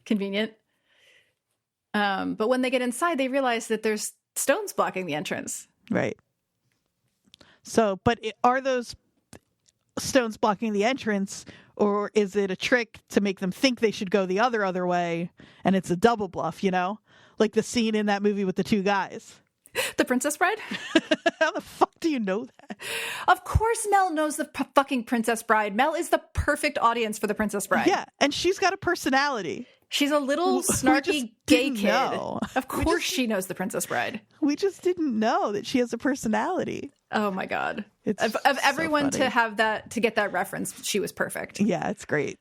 Convenient. But when they get inside, they realize that there's stones blocking the entrance. Right. So, but are those stones blocking the entrance, Or is it a trick to make them think they should go the other way, and it's a double bluff, you know? Like the scene in that movie with the two guys. The Princess Bride? How the fuck do you know that? Of course Mel knows the fucking Princess Bride. Mel is the perfect audience for the Princess Bride. Yeah, and she's got a personality. She's a little snarky gay kid. Know. Of course she knows the Princess Bride. We just didn't know that she has a personality. Oh my God. It's of everyone so to have that, to get that reference, she was perfect. Yeah, it's great.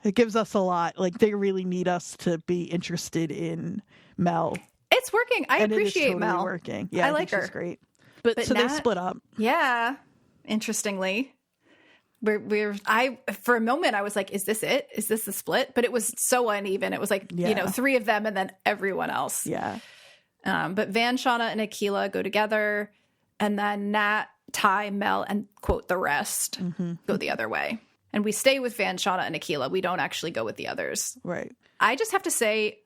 It gives us a lot. Like, they really need us to be interested in Mel. It's working. I appreciate it is totally Mel. Working. Yeah, I like her. She's great. But so Nat, they split up. Yeah. Interestingly. For a moment I was like, is this it? Is this the split? But it was so uneven. It was like, three of them and then everyone else. Yeah. But Van, Shauna, and Akilah go together, and then Nat, Ty, Mel, and quote the rest go the other way. And we stay with Van, Shauna, and Akilah. We don't actually go with the others. Right. I just have to say,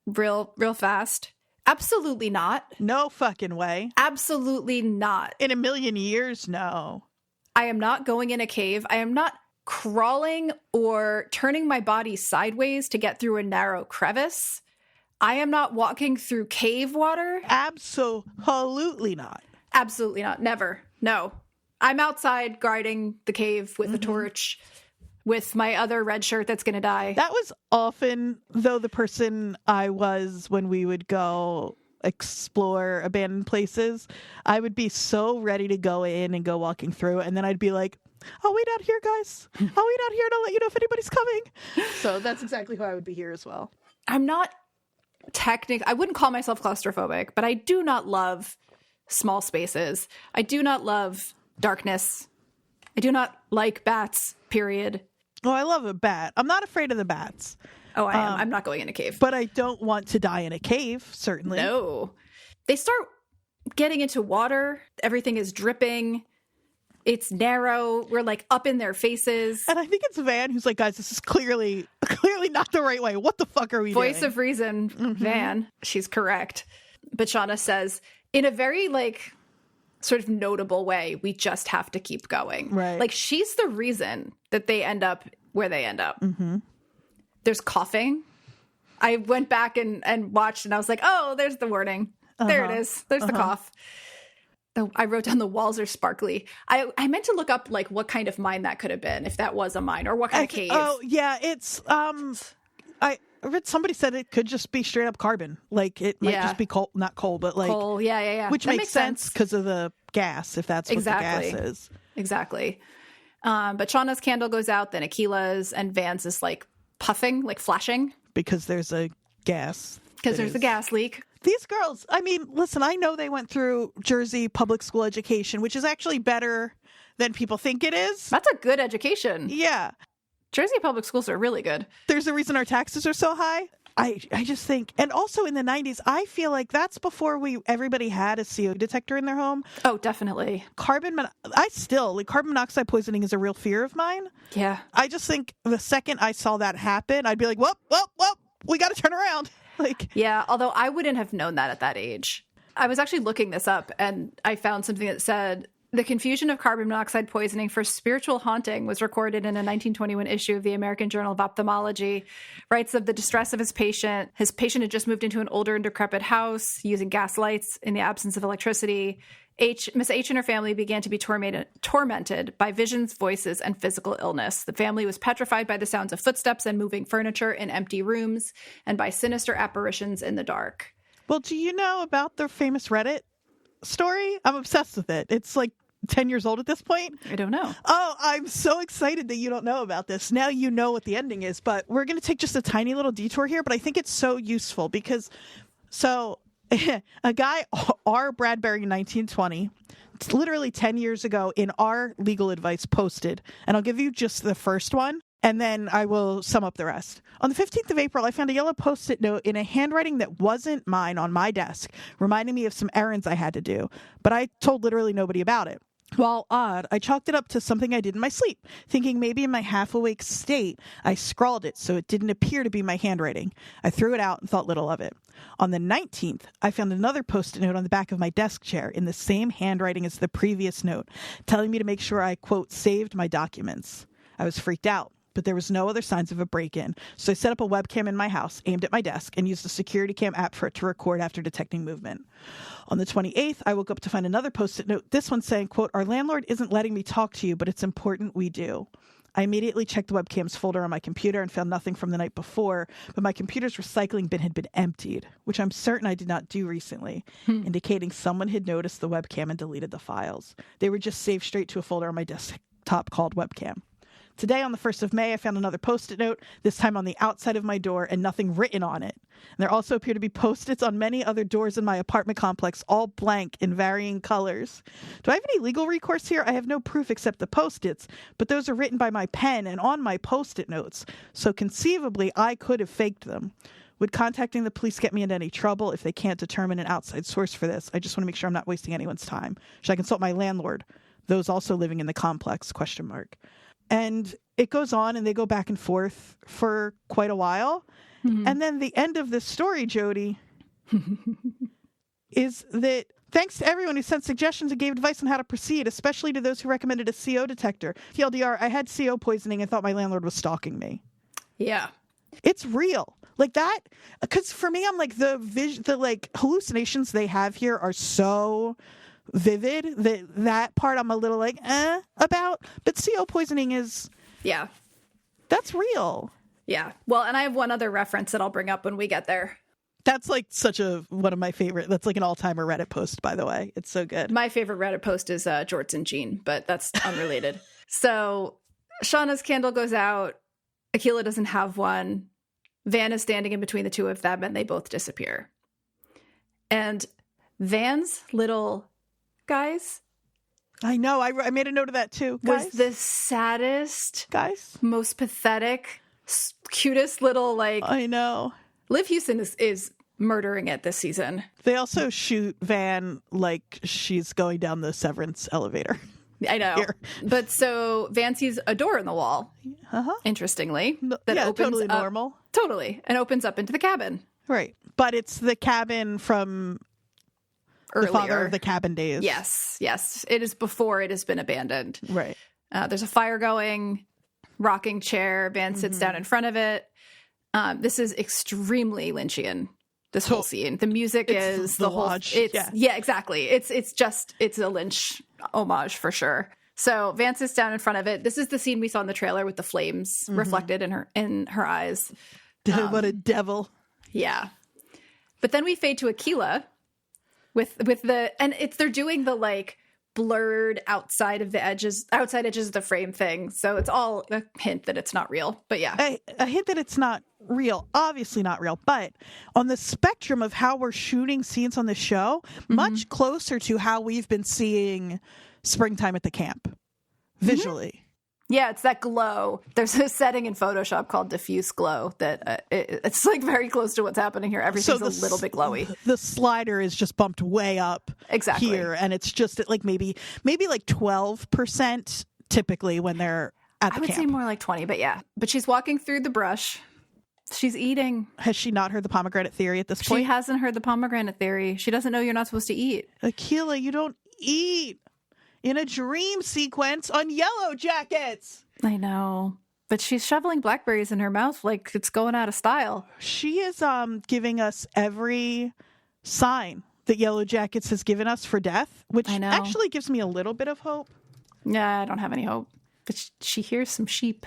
real fast, absolutely not. No fucking way. Absolutely not. In a million years, no. I am not going in a cave. I am not crawling or turning my body sideways to get through a narrow crevice. I am not walking through cave water. Absolutely not. Absolutely not. Never. No. I'm outside guarding the cave with a torch with my other red shirt that's going to die. That was often, though, the person I was when we would go explore abandoned places. I would be so ready to go in and go walking through, and then I'd be like, I'll wait out here, guys. I'll wait out here to let you know if anybody's coming. So that's exactly who I would be here as well. I'm not I wouldn't call myself claustrophobic, but I do not love small spaces. I do not love darkness. I do not like bats, period. Oh, I love a bat. I'm not afraid of the bats. Oh, I am. I'm not going in a cave. But I don't want to die in a cave, certainly. No. They start getting into water. Everything is dripping. It's narrow. We're like up in their faces. And I think it's Van who's like, guys, this is clearly not the right way. What the fuck are we doing? Voice of reason, Van. She's correct. But Shauna says, in a very like sort of notable way, we just have to keep going. Right. Like she's the reason that they end up where they end up. There's coughing. I went back and watched and I was like, oh, there's the warning. There it is. There's the cough. I wrote down the walls are sparkly. I meant to look up like what kind of mine that could have been, if that was a mine, or what kind of cave. Oh yeah, it's I read somebody said it could just be straight up carbon. Like it might just be coal, not coal, but like coal. Yeah. Which makes sense because of the gas, if that's what the gas is. Exactly. But Shauna's candle goes out, then Akilah's, and Van's is like puffing, like flashing because there's a gas. Because there's a gas leak. These girls, I mean, listen, I know they went through Jersey public school education, which is actually better than people think it is. That's a good education. Yeah. Jersey public schools are really good. There's a reason our taxes are so high. I just think, and also in the 90s, I feel like that's before everybody had a CO detector in their home. Oh, definitely. Carbon monoxide poisoning is a real fear of mine. Yeah. I just think the second I saw that happen, I'd be like, well, we got to turn around. Like, yeah, although I wouldn't have known that at that age. I was actually looking this up and I found something that said the confusion of carbon monoxide poisoning for spiritual haunting was recorded in a 1921 issue of the American Journal of Ophthalmology. Writes of the distress of his patient. His patient had just moved into an older and decrepit house using gas lights in the absence of electricity. Miss H and her family began to be tormented by visions, voices, and physical illness. The family was petrified by the sounds of footsteps and moving furniture in empty rooms and by sinister apparitions in the dark. Well, do you know about the famous Reddit story? I'm obsessed with it. It's like 10 years old at this point. I don't know. Oh, I'm so excited that you don't know about this. Now you know what the ending is, but we're going to take just a tiny little detour here, but I think it's so useful because a guy, R. Bradbury in 1920, it's literally 10 years ago in our legal advice posted, and I'll give you just the first one, and then I will sum up the rest. On the 15th of April, I found a yellow Post-it note in a handwriting that wasn't mine on my desk, reminding me of some errands I had to do, but I told literally nobody about it. While odd, I chalked it up to something I did in my sleep, thinking maybe in my half-awake state, I scrawled it so it didn't appear to be my handwriting. I threw it out and thought little of it. On the 19th, I found another Post-it note on the back of my desk chair in the same handwriting as the previous note, telling me to make sure I, quote, saved my documents. I was freaked out. but there was no other signs of a break-in. So I set up a webcam in my house, aimed at my desk, and used the security cam app for it to record after detecting movement. On the 28th, I woke up to find another post-it note, this one saying, quote, "Our landlord isn't letting me talk to you, but it's important we do." I immediately checked the webcam's folder on my computer and found nothing from the night before, but my computer's recycling bin had been emptied, which I'm certain I did not do recently, indicating someone had noticed the webcam and deleted the files. They were just saved straight to a folder on my desktop called webcam. Today, on the 1st of May, I found another Post-it note, this time on the outside of my door, and nothing written on it. And there also appear to be Post-its on many other doors in my apartment complex, all blank in varying colors. Do I have any legal recourse here? I have no proof except the Post-its, but those are written by my pen and on my Post-it notes, so conceivably I could have faked them. Would contacting the police get me into any trouble if they can't determine an outside source for this? I just want to make sure I'm not wasting anyone's time. Should I consult my landlord? Those also living in the complex, ? And it goes on and they go back and forth for quite a while. And then the end of this story, Jodie, is that thanks to everyone who sent suggestions and gave advice on how to proceed, especially to those who recommended a CO detector. TLDR, I had CO poisoning and thought my landlord was stalking me. Yeah. It's real. Like that, because for me, I'm like the like hallucinations they have here are so vivid that part I'm a little like about, but CO poisoning is that's real. Yeah. Well, and I have one other reference that I'll bring up when we get there. That's like such one of my favorite. That's like an all-timer Reddit post, by the way. It's so good. My favorite Reddit post is Jorts and Jean, but that's unrelated. So Shauna's candle goes out. Akilah doesn't have one. Van is standing in between the two of them, and they both disappear. And Van's little guys, I know. I made a note of that too. Was the saddest, guys, most pathetic, cutest little like. I know. Liv Houston is murdering it this season. They also shoot Van like she's going down the Severance elevator. I know. Here. But so Van sees a door in the wall. Interestingly, that opens totally up, normal. Totally, and opens up into the cabin. Right, but it's the cabin from earlier. The father of the cabin days. Yes. It is before it has been abandoned. Right. There's a fire going, rocking chair. Van sits down in front of it. This is extremely Lynchian. This whole scene. The music is the whole. Lodge. Exactly. It's a Lynch homage for sure. So Van sits down in front of it. This is the scene we saw in the trailer with the flames reflected in her eyes. What a devil. Yeah. But then we fade to Akilah. They're doing the like blurred outside edges of the frame thing. So it's all a hint that it's not real. But yeah. A hint that it's not real. Obviously not real. But on the spectrum of how we're shooting scenes on the show, much closer to how we've been seeing Springtime at the Camp visually. Yeah, it's that glow. There's a setting in Photoshop called diffuse glow that it's like very close to what's happening here. Everything's a little bit glowy. The slider is just bumped way up here, and it's just at like maybe like 12% typically when they're at the camp. I would say more like 20, but yeah. But she's walking through the brush. She's eating. Has she not heard the pomegranate theory at this point? She hasn't heard the pomegranate theory. She doesn't know you're not supposed to eat. Akilah, you don't eat in a dream sequence on Yellowjackets. I know. But she's shoveling blackberries in her mouth like it's going out of style. She is giving us every sign that Yellowjackets has given us for death, which actually gives me a little bit of hope. Yeah, I don't have any hope. But she hears some sheep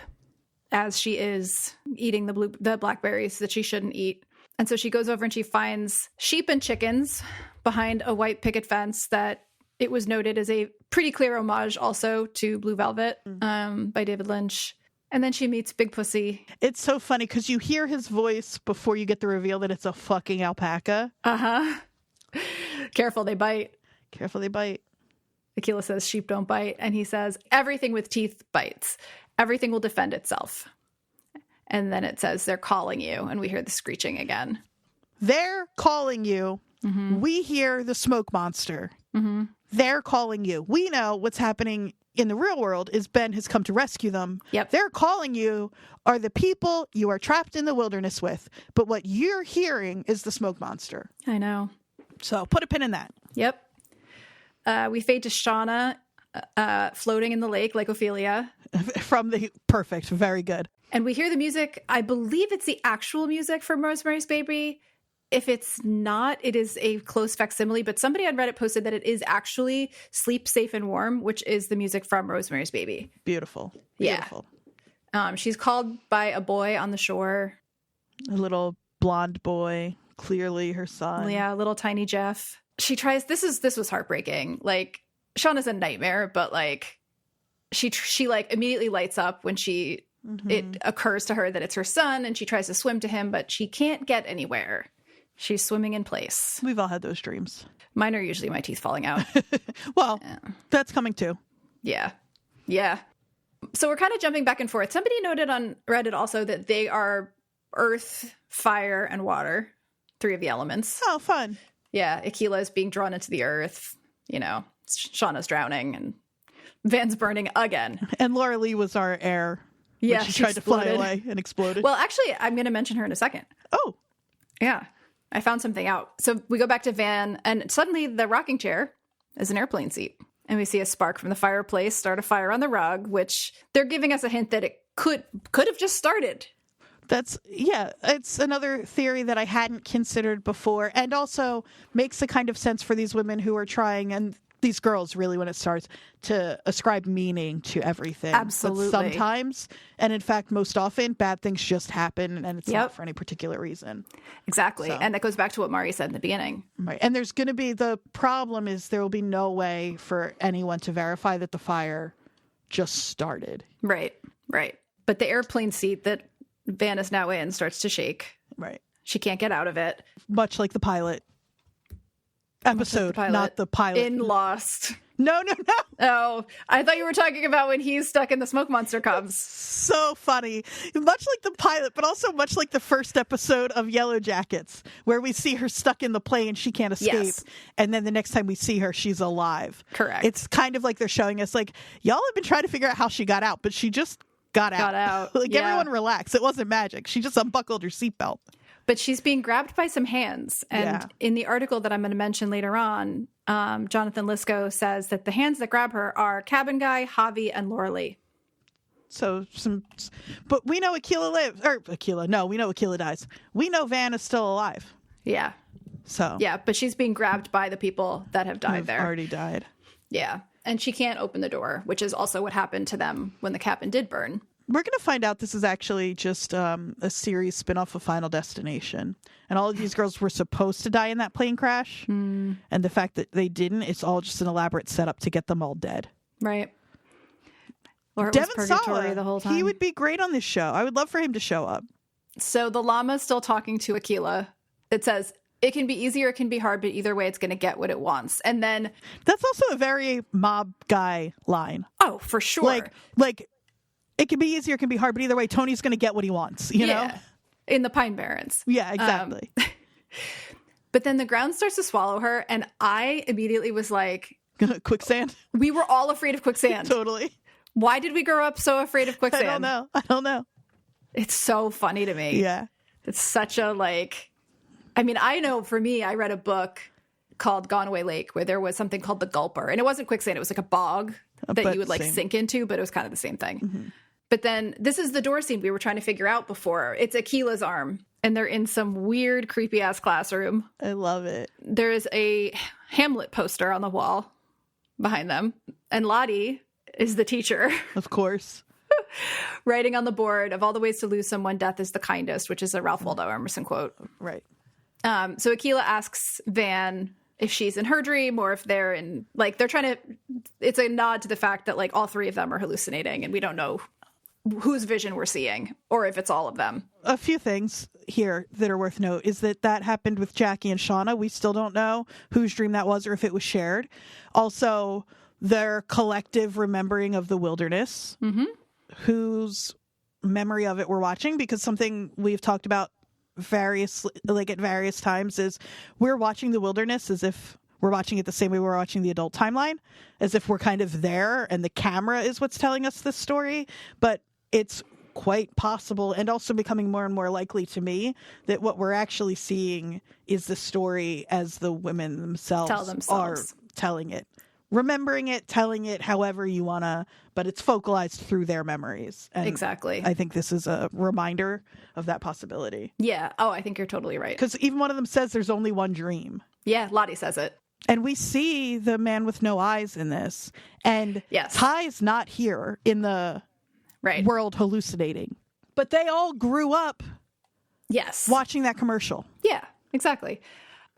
as she is eating the blackberries that she shouldn't eat. And so she goes over and she finds sheep and chickens behind a white picket fence that it was noted as a pretty clear homage also to Blue Velvet by David Lynch. And then she meets Big Pussy. It's so funny because you hear his voice before you get the reveal that it's a fucking alpaca. Careful, they bite. Careful, they bite. Akilah says sheep don't bite. And he says, everything with teeth bites. Everything will defend itself. And then it says, they're calling you. And we hear the screeching again. They're calling you. We hear the smoke monster. They're calling you. We know what's happening in the real world is Ben has come to rescue them. Yep. They're calling you are the people you are trapped in the wilderness with. But what you're hearing is the smoke monster. I know. So put a pin in that. Yep. We fade to Shauna floating in the lake like Ophelia. From the perfect, very good. And we hear the music. I believe it's the actual music from Rosemary's Baby. If it's not, it is a close facsimile, but somebody on Reddit posted that it is actually Sleep Safe and Warm, which is the music from Rosemary's Baby. Beautiful. Yeah. She's called by a boy on the shore. A little blonde boy, clearly her son. Yeah, little tiny Jeff. She tries, this was heartbreaking. Like, Shauna's a nightmare, but like, she like immediately lights up when it occurs to her that it's her son, and she tries to swim to him, but she can't get anywhere. She's swimming in place. We've all had those dreams. Mine are usually my teeth falling out. Well, that's coming too. Yeah. Yeah. So we're kind of jumping back and forth. Somebody noted on Reddit also that they are earth, fire, and water. 3 of the elements. Oh, fun. Yeah. Akilah is being drawn into the earth. You know, Shauna's drowning and Van's burning again. And Laura Lee was our air. Yeah. She tried to fly away and exploded. Well, actually, I'm going to mention her in a second. Oh. Yeah. I found something out. So we go back to Van, and suddenly the rocking chair is an airplane seat. And we see a spark from the fireplace start a fire on the rug, which they're giving us a hint that it could have just started. It's another theory that I hadn't considered before, and also makes a kind of sense for these women who are trying, and these girls really, when it starts, to ascribe meaning to everything. Absolutely. But sometimes, and in fact most often, bad things just happen, and it's not for any particular reason. Exactly. So. And that goes back to what Mari said in the beginning. Right. And there's going to be, the problem is there will be no way for anyone to verify that the fire just started. Right. But the airplane seat that Van is now in starts to shake. Right. She can't get out of it. Much like the pilot episode, not the pilot. In Lost. No. Oh, I thought you were talking about when he's stuck in the smoke monster comes. So funny. Much like the pilot, but also much like the first episode of Yellowjackets, where we see her stuck in the plane, she can't escape. Yes. And then the next time we see her, she's alive. Correct. It's kind of like they're showing us, like, y'all have been trying to figure out how she got out, but she just got out. Like, everyone relax. It wasn't magic. She just unbuckled her seatbelt. But she's being grabbed by some hands. And in the article that I'm going to mention later on, Jonathan Lisco says that the hands that grab her are Cabin Guy, Javi, and Laura Lee. But we know Akilah lives. We know Akilah dies. We know Van is still alive. Yeah. So. Yeah, but she's being grabbed by the people that have died there. Already died. Yeah. And she can't open the door, which is also what happened to them when the cabin did burn. We're going to find out this is actually just a series spinoff of Final Destination. And all of these girls were supposed to die in that plane crash. And the fact that they didn't, it's all just an elaborate setup to get them all dead. Right. Or it Devin was purgatory the whole time. He would be great on this show. I would love for him to show up. So the llama's still talking to Akilah. It says, it can be easy or it can be hard, but either way it's going to get what it wants. And then... That's also a very mob guy line. Oh, for sure. Like it can be easy or it can be hard, but either way, Tony's going to get what he wants, you know? In the Pine Barrens. Yeah, exactly. But then the ground starts to swallow her, and I immediately was like... Quicksand? We were all afraid of quicksand. Totally. Why did we grow up so afraid of quicksand? I don't know. It's so funny to me. Yeah. It's such a, like... I mean, I know for me, I read a book called Gone Away Lake where there was something called the Gulper. And it wasn't quicksand. It was like a bog that you would like sink into, but it was kind of the same thing. Mm-hmm. But then this is the door scene we were trying to figure out before. It's Akilah's arm, and they're in some weird, creepy-ass classroom. I love it. There is a Hamlet poster on the wall behind them, and Lottie is the teacher. Of course. Writing on the board, of all the ways to lose someone, death is the kindest, which is a Ralph Waldo Emerson quote. Right. So Akilah asks Van if she's in her dream or if they're in, like, they're trying to, it's a nod to the fact that, like, all 3 of them are hallucinating and we don't know whose vision we're seeing or if it's all of them. A few things here that are worth note is that happened with Jackie and Shauna. We still don't know whose dream that was or if it was shared. Also, their collective remembering of the wilderness, whose memory of it we're watching, because something we've talked about at various times is we're watching the wilderness as if we're watching it the same way we're watching the adult timeline, as if we're kind of there and the camera is what's telling us this story. But it's quite possible, and also becoming more and more likely to me, that what we're actually seeing is the story as the women themselves are telling it, remembering it, telling it however you want to, but it's focalized through their memories. And exactly. I think this is a reminder of that possibility. Yeah. Oh, I think you're totally right. Because even one of them says there's only one dream. Yeah, Lottie says it. And we see the man with no eyes in this. And yes. Ty's not here in the world hallucinating. But they all grew up watching that commercial. Yeah, exactly.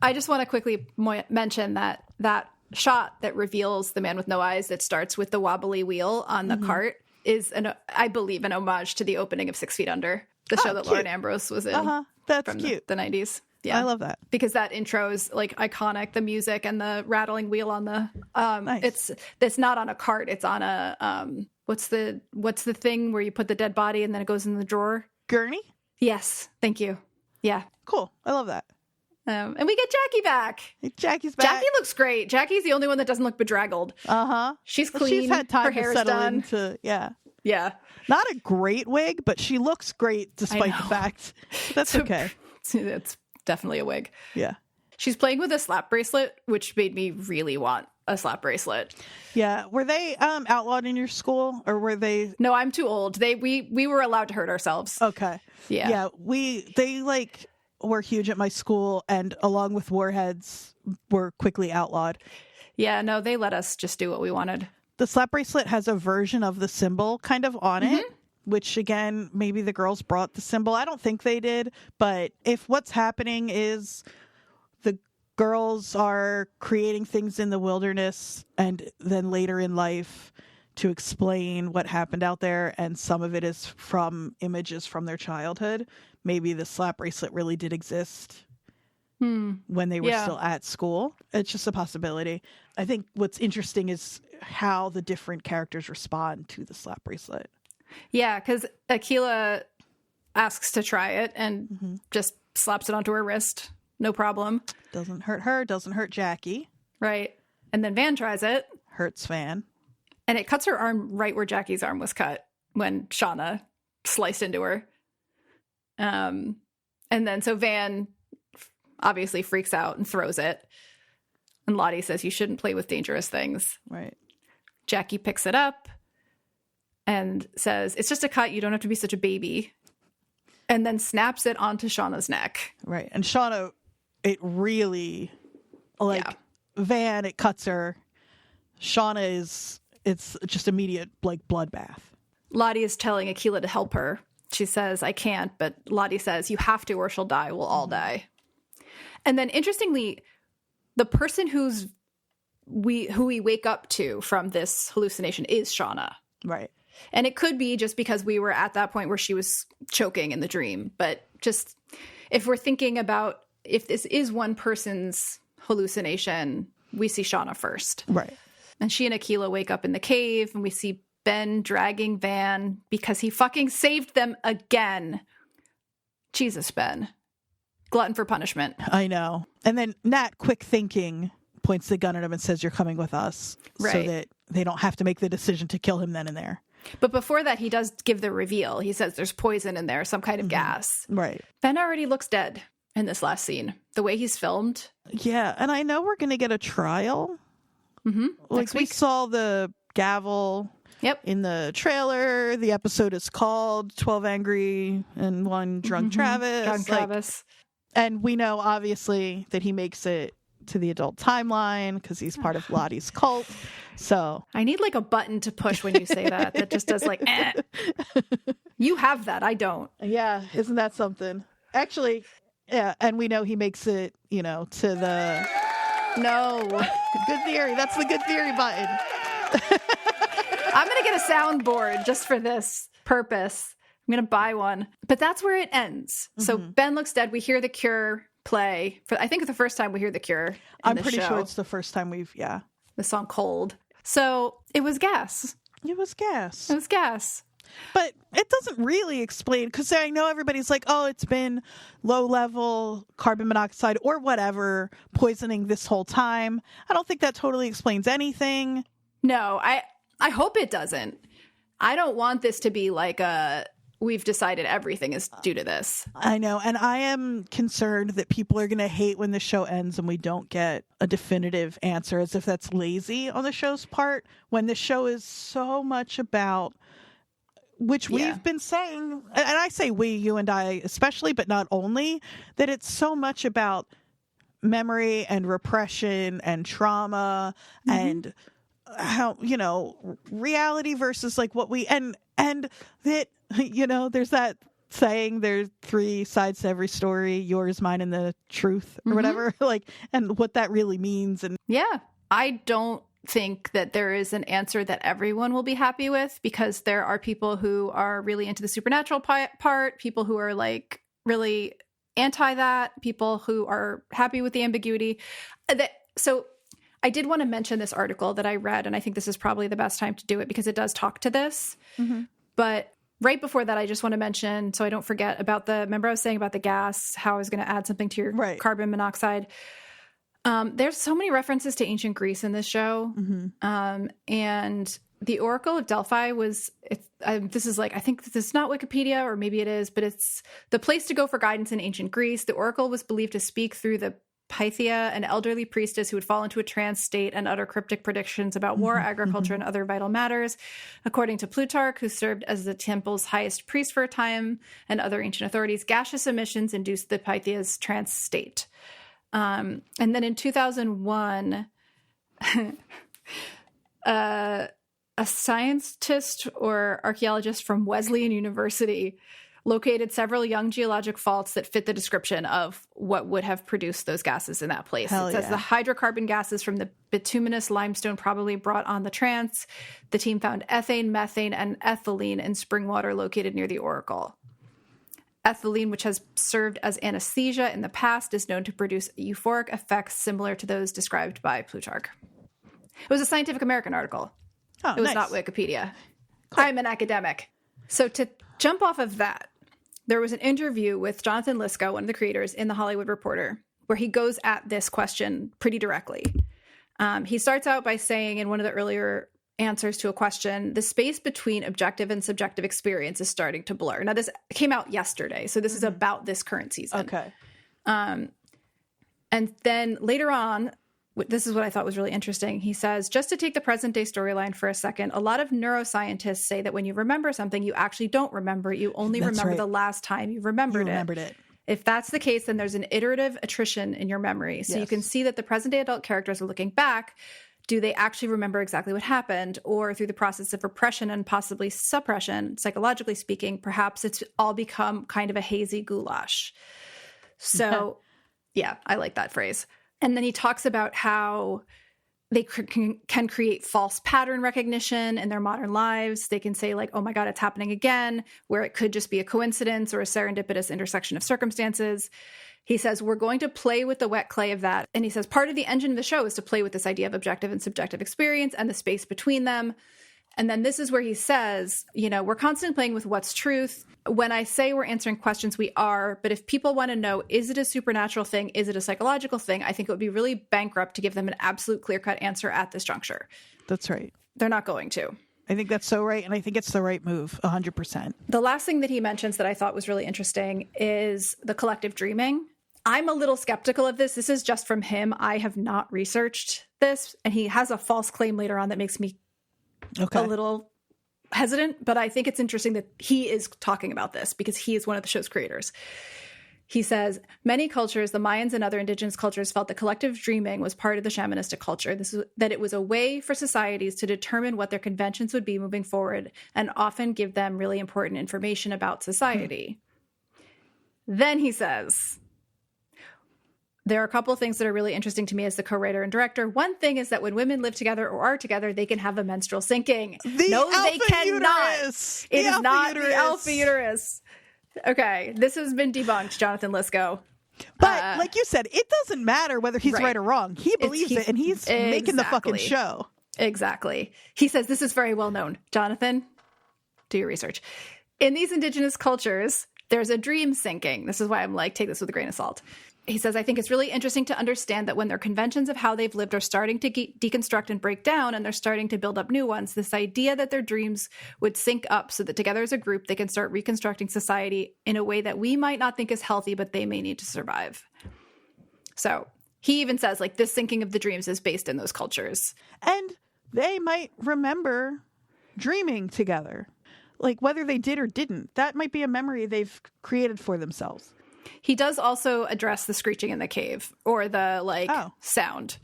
I just want to quickly mention that shot that reveals the man with no eyes that starts with the wobbly wheel on the cart is, I believe, an homage to the opening of 6 Feet Under, the show that Lauren Ambrose was in. That's from cute. The 90s. Yeah, I love that. Because that intro is like iconic, the music and the rattling wheel on the nice. It's not on a cart, it's on a what's the thing where you put the dead body and then it goes in the drawer? Gurney? Yes, thank you. Yeah. Cool. I love that. And we get Jackie back. Jackie's back. Jackie looks great. Jackie's the only one that doesn't look bedraggled. She's clean. She's had time her to hair's settle done. into, Yeah. Not a great wig, but she looks great despite the fact. That's okay. It's definitely a wig. Yeah. She's playing with a slap bracelet, which made me really want a slap bracelet. Yeah. Were they outlawed in your school, or were they? No, I'm too old. We were allowed to hurt ourselves. Okay. Yeah. Yeah. They were huge at my school, and along with warheads were quickly outlawed. Yeah, no, they let us just do what we wanted. The slap bracelet has a version of the symbol kind of on it, which again, maybe the girls brought the symbol. I don't think they did, but if what's happening is the girls are creating things in the wilderness and then later in life to explain what happened out there, and some of it is from images from their childhood, maybe the slap bracelet really did exist when they were still at school. It's just a possibility. I think what's interesting is how the different characters respond to the slap bracelet. Yeah, because Akilah asks to try it and just slaps it onto her wrist. No problem. Doesn't hurt her, doesn't hurt Jackie. Right. And then Van tries it. Hurts Van. And it cuts her arm right where Jackie's arm was cut when Shauna sliced into her. And then so Van obviously freaks out and throws it. And Lottie says, you shouldn't play with dangerous things. Right. Jackie picks it up and says, it's just a cut. You don't have to be such a baby. And then snaps it onto Shauna's neck. Right. And Shauna, it really, Van, it cuts her. Shauna it's just immediate, bloodbath. Lottie is telling Akilah to help her. She says, I can't, but Lottie says, you have to or she'll die. We'll all die. And then interestingly, the person who we wake up to from this hallucination is Shauna. Right. And it could be just because we were at that point where she was choking in the dream. But just if we're thinking about if this is one person's hallucination, we see Shauna first. Right. And she and Akilah wake up in the cave and we see Ben dragging Van because he fucking saved them again. Jesus, Ben. Glutton for punishment. I know. And then Nat, quick thinking, points the gun at him and says, you're coming with us. Right. So that they don't have to make the decision to kill him then and there. But before that, he does give the reveal. He says there's poison in there, some kind of gas. Right. Ben already looks dead in this last scene. The way he's filmed. Yeah. And I know we're going to get a trial. Next we week. saw the gavel in the trailer. The episode is called 12 Angry and One Drunk Travis. Drunk Travis. And we know, obviously, that he makes it to the adult timeline because he's part of Lottie's cult. So I need like a button to push when you say that just does like, eh. You have that. I don't. Yeah. Isn't that something? Actually, yeah. And we know he makes it, to the... No. Good theory. That's the good theory button. I'm going to get a soundboard just for this purpose. I'm going to buy one. But that's where it ends. So Ben looks dead. We hear The Cure play. I think the first time we hear The Cure. I'm pretty sure it's the first time the song Cold. So it was gas. It was gas. It was gas. But it doesn't really explain, because I know everybody's like, oh, it's been low level carbon monoxide or whatever poisoning this whole time. I don't think that totally explains anything. No, I hope it doesn't. I don't want this to be like we've decided everything is due to this. I know. And I am concerned that people are going to hate when the show ends and we don't get a definitive answer, as if that's lazy on the show's part, when the show is so much about, which we've been saying, and I say we, you and I especially, but not only, that it's so much about memory and repression and trauma and how, you know, reality versus like what we, and that, you know, there's that saying, there's 3 sides to every story, yours, mine, and the truth, or whatever, like, and what that really means. And I don't think that there is an answer that everyone will be happy with, because there are people who are really into the supernatural part, people who are like really anti that, people who are happy with the ambiguity. So I did want to mention this article that I read, and I think this is probably the best time to do it because it does talk to this. But right before that, I just want to mention, so I don't forget, about remember I was saying about the gas, how I was going to add something to your carbon monoxide. There's so many references to ancient Greece in this show. And the Oracle of Delphi this is like, I think this is not Wikipedia, or maybe it is, but it's the place to go for guidance in ancient Greece. The Oracle was believed to speak through the Pythia, an elderly priestess who would fall into a trance state and utter cryptic predictions about war, agriculture, and other vital matters. According to Plutarch, who served as the temple's highest priest for a time, and other ancient authorities, gaseous emissions induced the Pythia's trance state. And then in 2001, a scientist or archaeologist from Wesleyan University located several young geologic faults that fit the description of what would have produced those gases in that place. It says the hydrocarbon gases from the bituminous limestone probably brought on the trance. The team found ethane, methane, and ethylene in spring water located near the Oracle. Ethylene, which has served as anesthesia in the past, is known to produce euphoric effects similar to those described by Plutarch. It was a Scientific American article. It was not Wikipedia. Cool. I'm an academic. So to jump off of that, there was an interview with Jonathan Lisko, one of the creators, in The Hollywood Reporter, where he goes at this question pretty directly. He starts out by saying, in one of the earlier answers to a question, the space between objective and subjective experience is starting to blur. Now, this came out yesterday, so this is about this current season. Okay. And then later on, this is what I thought was really interesting. He says, just to take the present day storyline for a second, a lot of neuroscientists say that when you remember something, you actually don't remember it. You only remember the last time you remembered it. If that's the case, then there's an iterative attrition in your memory. So you can see that the present day adult characters are looking back. Do they actually remember exactly what happened? Or through the process of repression and possibly suppression, psychologically speaking, perhaps it's all become kind of a hazy goulash. So yeah, I like that phrase. And then he talks about how they can create false pattern recognition in their modern lives. They can say like, oh my God, it's happening again, where it could just be a coincidence or a serendipitous intersection of circumstances. He says, we're going to play with the wet clay of that. And he says, part of the engine of the show is to play with this idea of objective and subjective experience and the space between them. And then this is where he says, you know, we're constantly playing with what's truth. When I say we're answering questions, we are. But if people want to know, is it a supernatural thing? Is it a psychological thing? I think it would be really bankrupt to give them an absolute clear-cut answer at this juncture. That's right. They're not going to. I think that's so right. And I think it's the right move, 100%. The last thing that he mentions that I thought was really interesting is the collective dreaming. I'm a little skeptical of this. This is just from him. I have not researched this. And he has a false claim later on that makes me a little hesitant, but I think it's interesting that he is talking about this because he is one of the show's creators. He says, many cultures, the Mayans and other indigenous cultures, felt that collective dreaming was part of the shamanistic culture. That it was a way for societies to determine what their conventions would be moving forward and often give them really important information about society. Then he says, there are a couple of things that are really interesting to me as the co-writer and director. One thing is that when women live together or are together, they can have a menstrual syncing. No, they cannot. Uterus. It is not the alpha uterus. Okay, this has been debunked, Jonathan Lisko. But like you said, it doesn't matter whether he's right or wrong. He believes it, and he's making the fucking show. Exactly. He says, this is very well known. Jonathan, do your research. In these indigenous cultures, there's a dream syncing. This is why I'm like, take this with a grain of salt. He says, I think it's really interesting to understand that when their conventions of how they've lived are starting to deconstruct and break down, and they're starting to build up new ones, this idea that their dreams would sync up so that together as a group, they can start reconstructing society in a way that we might not think is healthy, but they may need to survive. So he even says, like, this syncing of the dreams is based in those cultures. And they might remember dreaming together. Like, whether they did or didn't, that might be a memory they've created for themselves. He does also address the screeching in the cave, or the sound.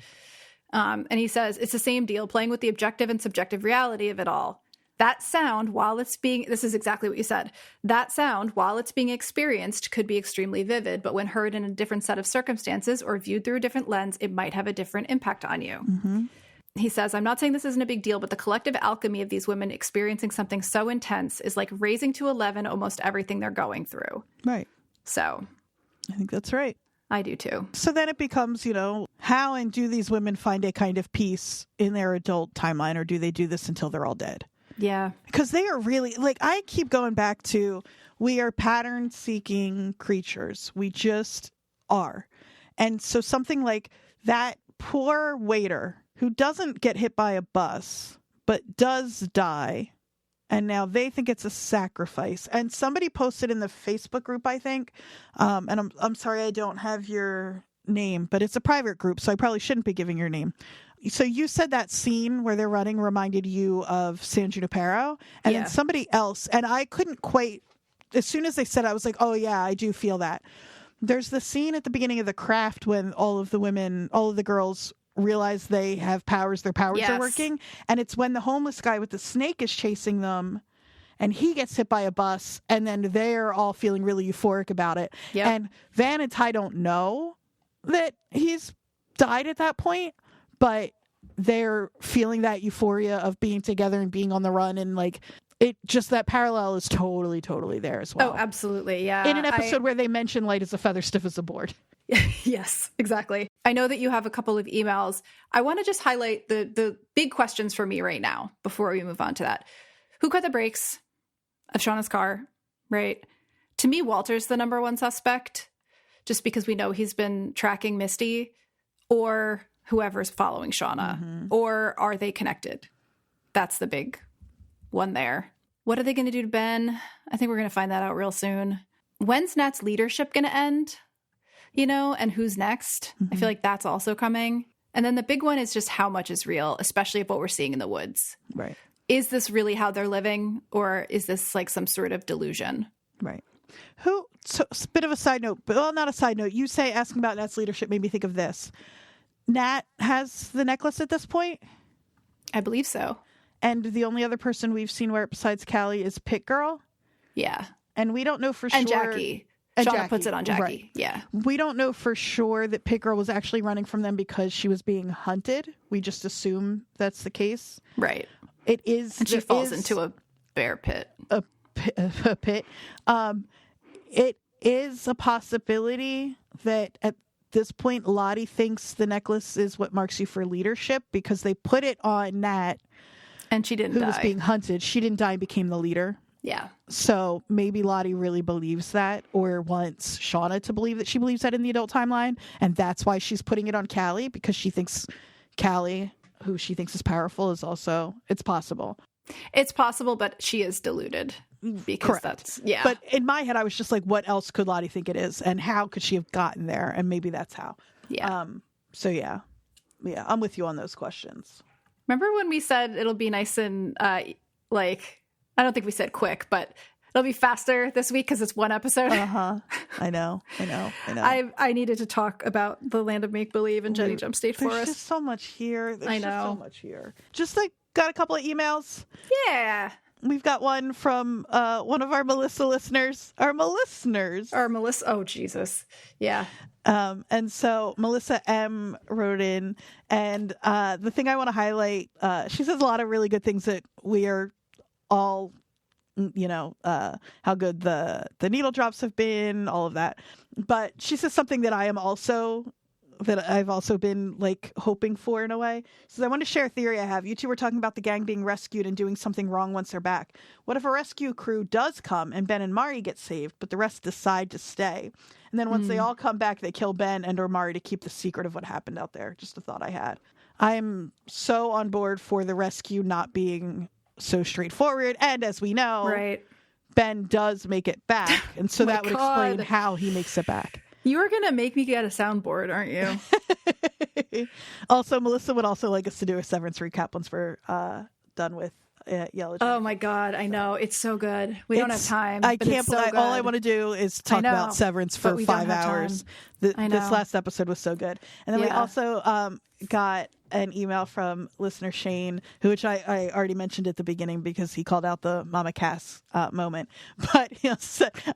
And he says it's the same deal, playing with the objective and subjective reality of it all. That sound, while it's being, this is exactly what you said, that sound, while it's being experienced, could be extremely vivid, but when heard in a different set of circumstances or viewed through a different lens, it might have a different impact on you. Mm-hmm. He says, I'm not saying this isn't a big deal, but the collective alchemy of these women experiencing something so intense is like raising to 11 almost everything they're going through. Right. So I think that's right. I do too. So then it becomes, how and do these women find a kind of peace in their adult timeline, or do they do this until they're all dead? Yeah. Because they are really, I keep going back to, we are pattern-seeking creatures. We just are. And so something like that poor waiter who doesn't get hit by a bus, but does die, and now they think it's a sacrifice. And somebody posted in the Facebook group, I think, and I'm sorry I don't have your name, but it's a private group, so I probably shouldn't be giving your name. So you said that scene where they're running reminded you of San Junipero, and then somebody else, and I couldn't quite, as soon as they said it, I was like, oh yeah, I do feel that. There's the scene at the beginning of The Craft when all of the girls realize they have powers, their powers are working, and it's when the homeless guy with the snake is chasing them, and he gets hit by a bus, and then they're all feeling really euphoric about it. Yep. And Van and Ty don't know that he's died at that point, but they're feeling that euphoria of being together and being on the run, and it just, that parallel is totally there as well. Oh, absolutely. Yeah. In an episode where they mention light as a feather, stiff as a board. Yes, exactly. I know that you have a couple of emails. I want to just highlight the big questions for me right now before we move on to that. Who cut the brakes of Shauna's car, right? To me, Walter's the number one suspect, just because we know he's been tracking Misty, or whoever's following Shauna. Mm-hmm. Or are they connected? That's the big one there. What are they going to do to Ben? I think we're going to find that out real soon. When's Nat's leadership going to end? And who's next? Mm-hmm. I feel like that's also coming. And then the big one is just how much is real, especially of what we're seeing in the woods. Right. Is this really how they're living, or is this like some sort of delusion? Right. So a bit of a side note, well, not a side note. You say asking about Nat's leadership made me think of this. Nat has the necklace at this point? I believe so. And the only other person we've seen wear it besides Callie is Pit Girl? Yeah. And we don't know for sure. And Jackie. Shauna puts it on Jackie. Right. Yeah. We don't know for sure that Pit Girl was actually running from them because she was being hunted. We just assume that's the case. Right. It is. And she falls into a bear pit. A pit. It is a possibility that at this point, Lottie thinks the necklace is what marks you for leadership, because they put it on Nat. And she didn't die. Who was being hunted. She didn't die and became the leader. Yeah. So maybe Lottie really believes that, or wants Shauna to believe that she believes that in the adult timeline. And that's why she's putting it on Callie, because she thinks Callie, who she thinks is powerful, is also, it's possible. It's possible, but she is deluded. Because correct. But in my head, I was just like, what else could Lottie think it is? And how could she have gotten there? And maybe that's how. Yeah. Yeah, I'm with you on those questions. Remember when we said it'll be nice and I don't think we said quick, but it'll be faster this week because it's one episode. I know. I needed to talk about the Land of Make Believe and Jenny Jump State Forest. There's just so much here. I know. So much here. Just got a couple of emails. Yeah. We've got one from one of our Melissa listeners. Our Melissa. Oh, Jesus. Yeah. And so Melissa M wrote in, and the thing I want to highlight, she says a lot of really good things that we are all, how good the needle drops have been, all of that. But she says something that I am also that I've also been like hoping for in a way. So I want to share a theory I have. You two were talking about the gang being rescued and doing something wrong once they're back. What if a rescue crew does come and Ben and Mari get saved, but the rest decide to stay? And then once they all come back, they kill Ben and or Mari to keep the secret of what happened out there. Just a thought I had. I'm so on board for the rescue not being so straightforward. And as we know, right, Ben does make it back. And so that would God. explain how he makes it back. You are going to make me get a soundboard, aren't you? Also, Melissa would also like us to do a Severance recap once we're done with Yellowjackets. Oh my God, I know. It's so good. We don't have time. I can't believe all I want to do is talk about Severance for 5 hours. This last episode was so good. And then we also got an email from listener Shane, which I already mentioned at the beginning because he called out the Mama Cass moment. But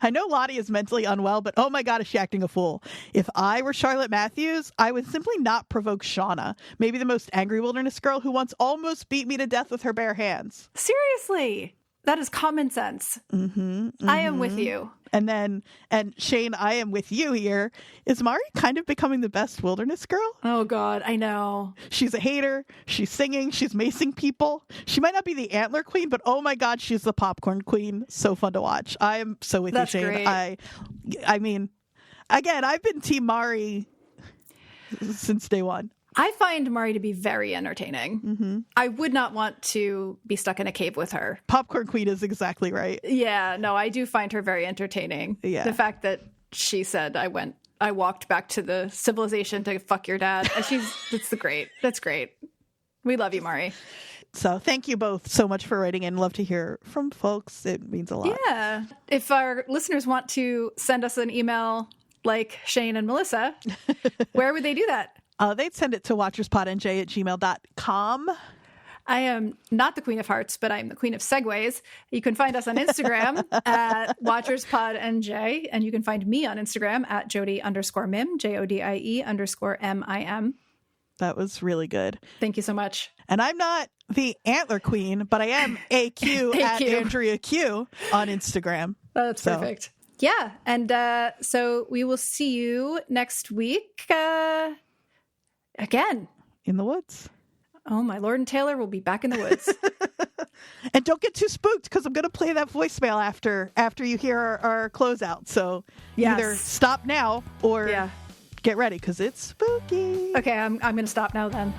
I know Lottie is mentally unwell, but oh my God, is she acting a fool? If I were Charlotte Matthews, I would simply not provoke Shauna, maybe the most angry wilderness girl who once almost beat me to death with her bare hands. Seriously. That is common sense. I am with you. And Shane, I am with you here. Is Mari kind of becoming the best wilderness girl? Oh God, I know. She's a hater. She's singing. She's macing people. She might not be the antler queen, but oh my God, she's the popcorn queen. So fun to watch. I am so with you, Shane. Great. I mean, again, I've been Team Mari since day one. I find Mari to be very entertaining. I would not want to be stuck in a cave with her. Popcorn queen is exactly right. Yeah, no, I do find her very entertaining. Yeah. The fact that she said I walked back to the civilization to fuck your dad. That's great. We love you, Mari. So thank you both so much for writing in. Love to hear from folks. It means a lot. Yeah. If our listeners want to send us an email like Shane and Melissa, where would they do that? They'd send it to watcherspodnj@gmail.com. I am not the Queen of Hearts, but I'm the Queen of Segways. You can find us on Instagram at watcherspodnj, and you can find me on Instagram at Jodie_Mim, JODIE_MIM. That was really good. Thank you so much. And I'm not the Antler Queen, but I am AQ at Andrea Q on Instagram. That's perfect. Yeah, and so we will see you next week. Again. In the woods. Oh, my Lord and Taylor will be back in the woods. And don't get too spooked because I'm going to play that voicemail after you hear our closeout. So either stop now or get ready because it's spooky. Okay, I'm going to stop now then.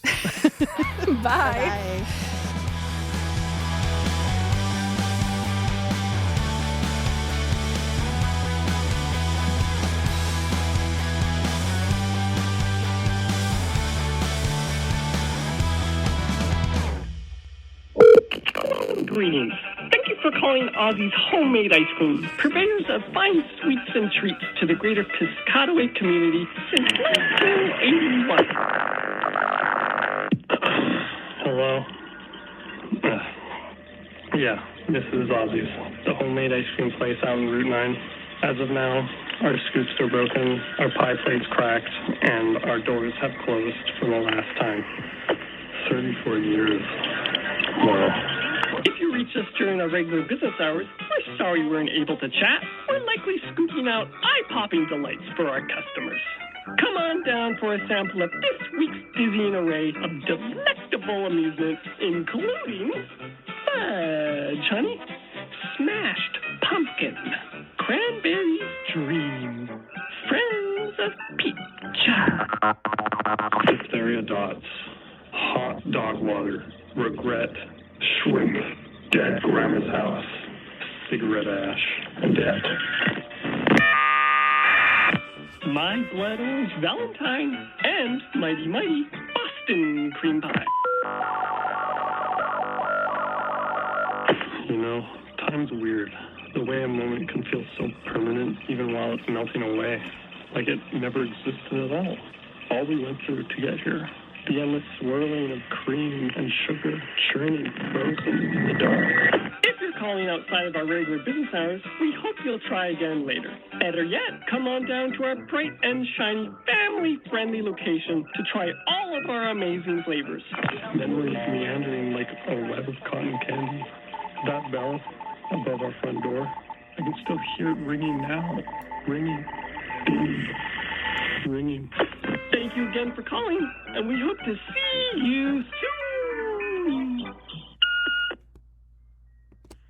Bye. Bye. Greetings. Thank you for calling Ozzy's Homemade Ice Cream, purveyors of fine sweets and treats to the greater Piscataway community since 1981. Hello? Yeah, this is Ozzy's, the homemade ice cream place out on Route 9. As of now, our scoops are broken, our pie plate's cracked, and our doors have closed for the last time. 34 years. Wow. If you reach us during our regular business hours, we're sorry we weren't able to chat. We're likely scooping out eye-popping delights for our customers. Come on down for a sample of this week's dizzying array of delectable amusements, including fudge honey, smashed pumpkin, cranberry dream, friends of peach, diphtheria dots, hot dog water, regret, shrimp, dead grandma's house, cigarette ash, and death. My Blood Orange Valentine, and Mighty Mighty Boston Cream Pie. You know, time's weird. The way a moment can feel so permanent even while it's melting away. Like it never existed at all. All we went through to get here. The endless swirling of cream and sugar, churning, frozen in the dark. If you're calling outside of our regular business hours, we hope you'll try again later. Better yet, come on down to our bright and shiny, family-friendly location to try all of our amazing flavors. Memories meandering like a web of cotton candy. That bell above our front door, I can still hear it ringing now. Ringing. Ringing. you again for calling, and we hope to see you soon.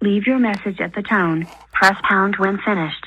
Leave your message at the tone. Press pound when finished.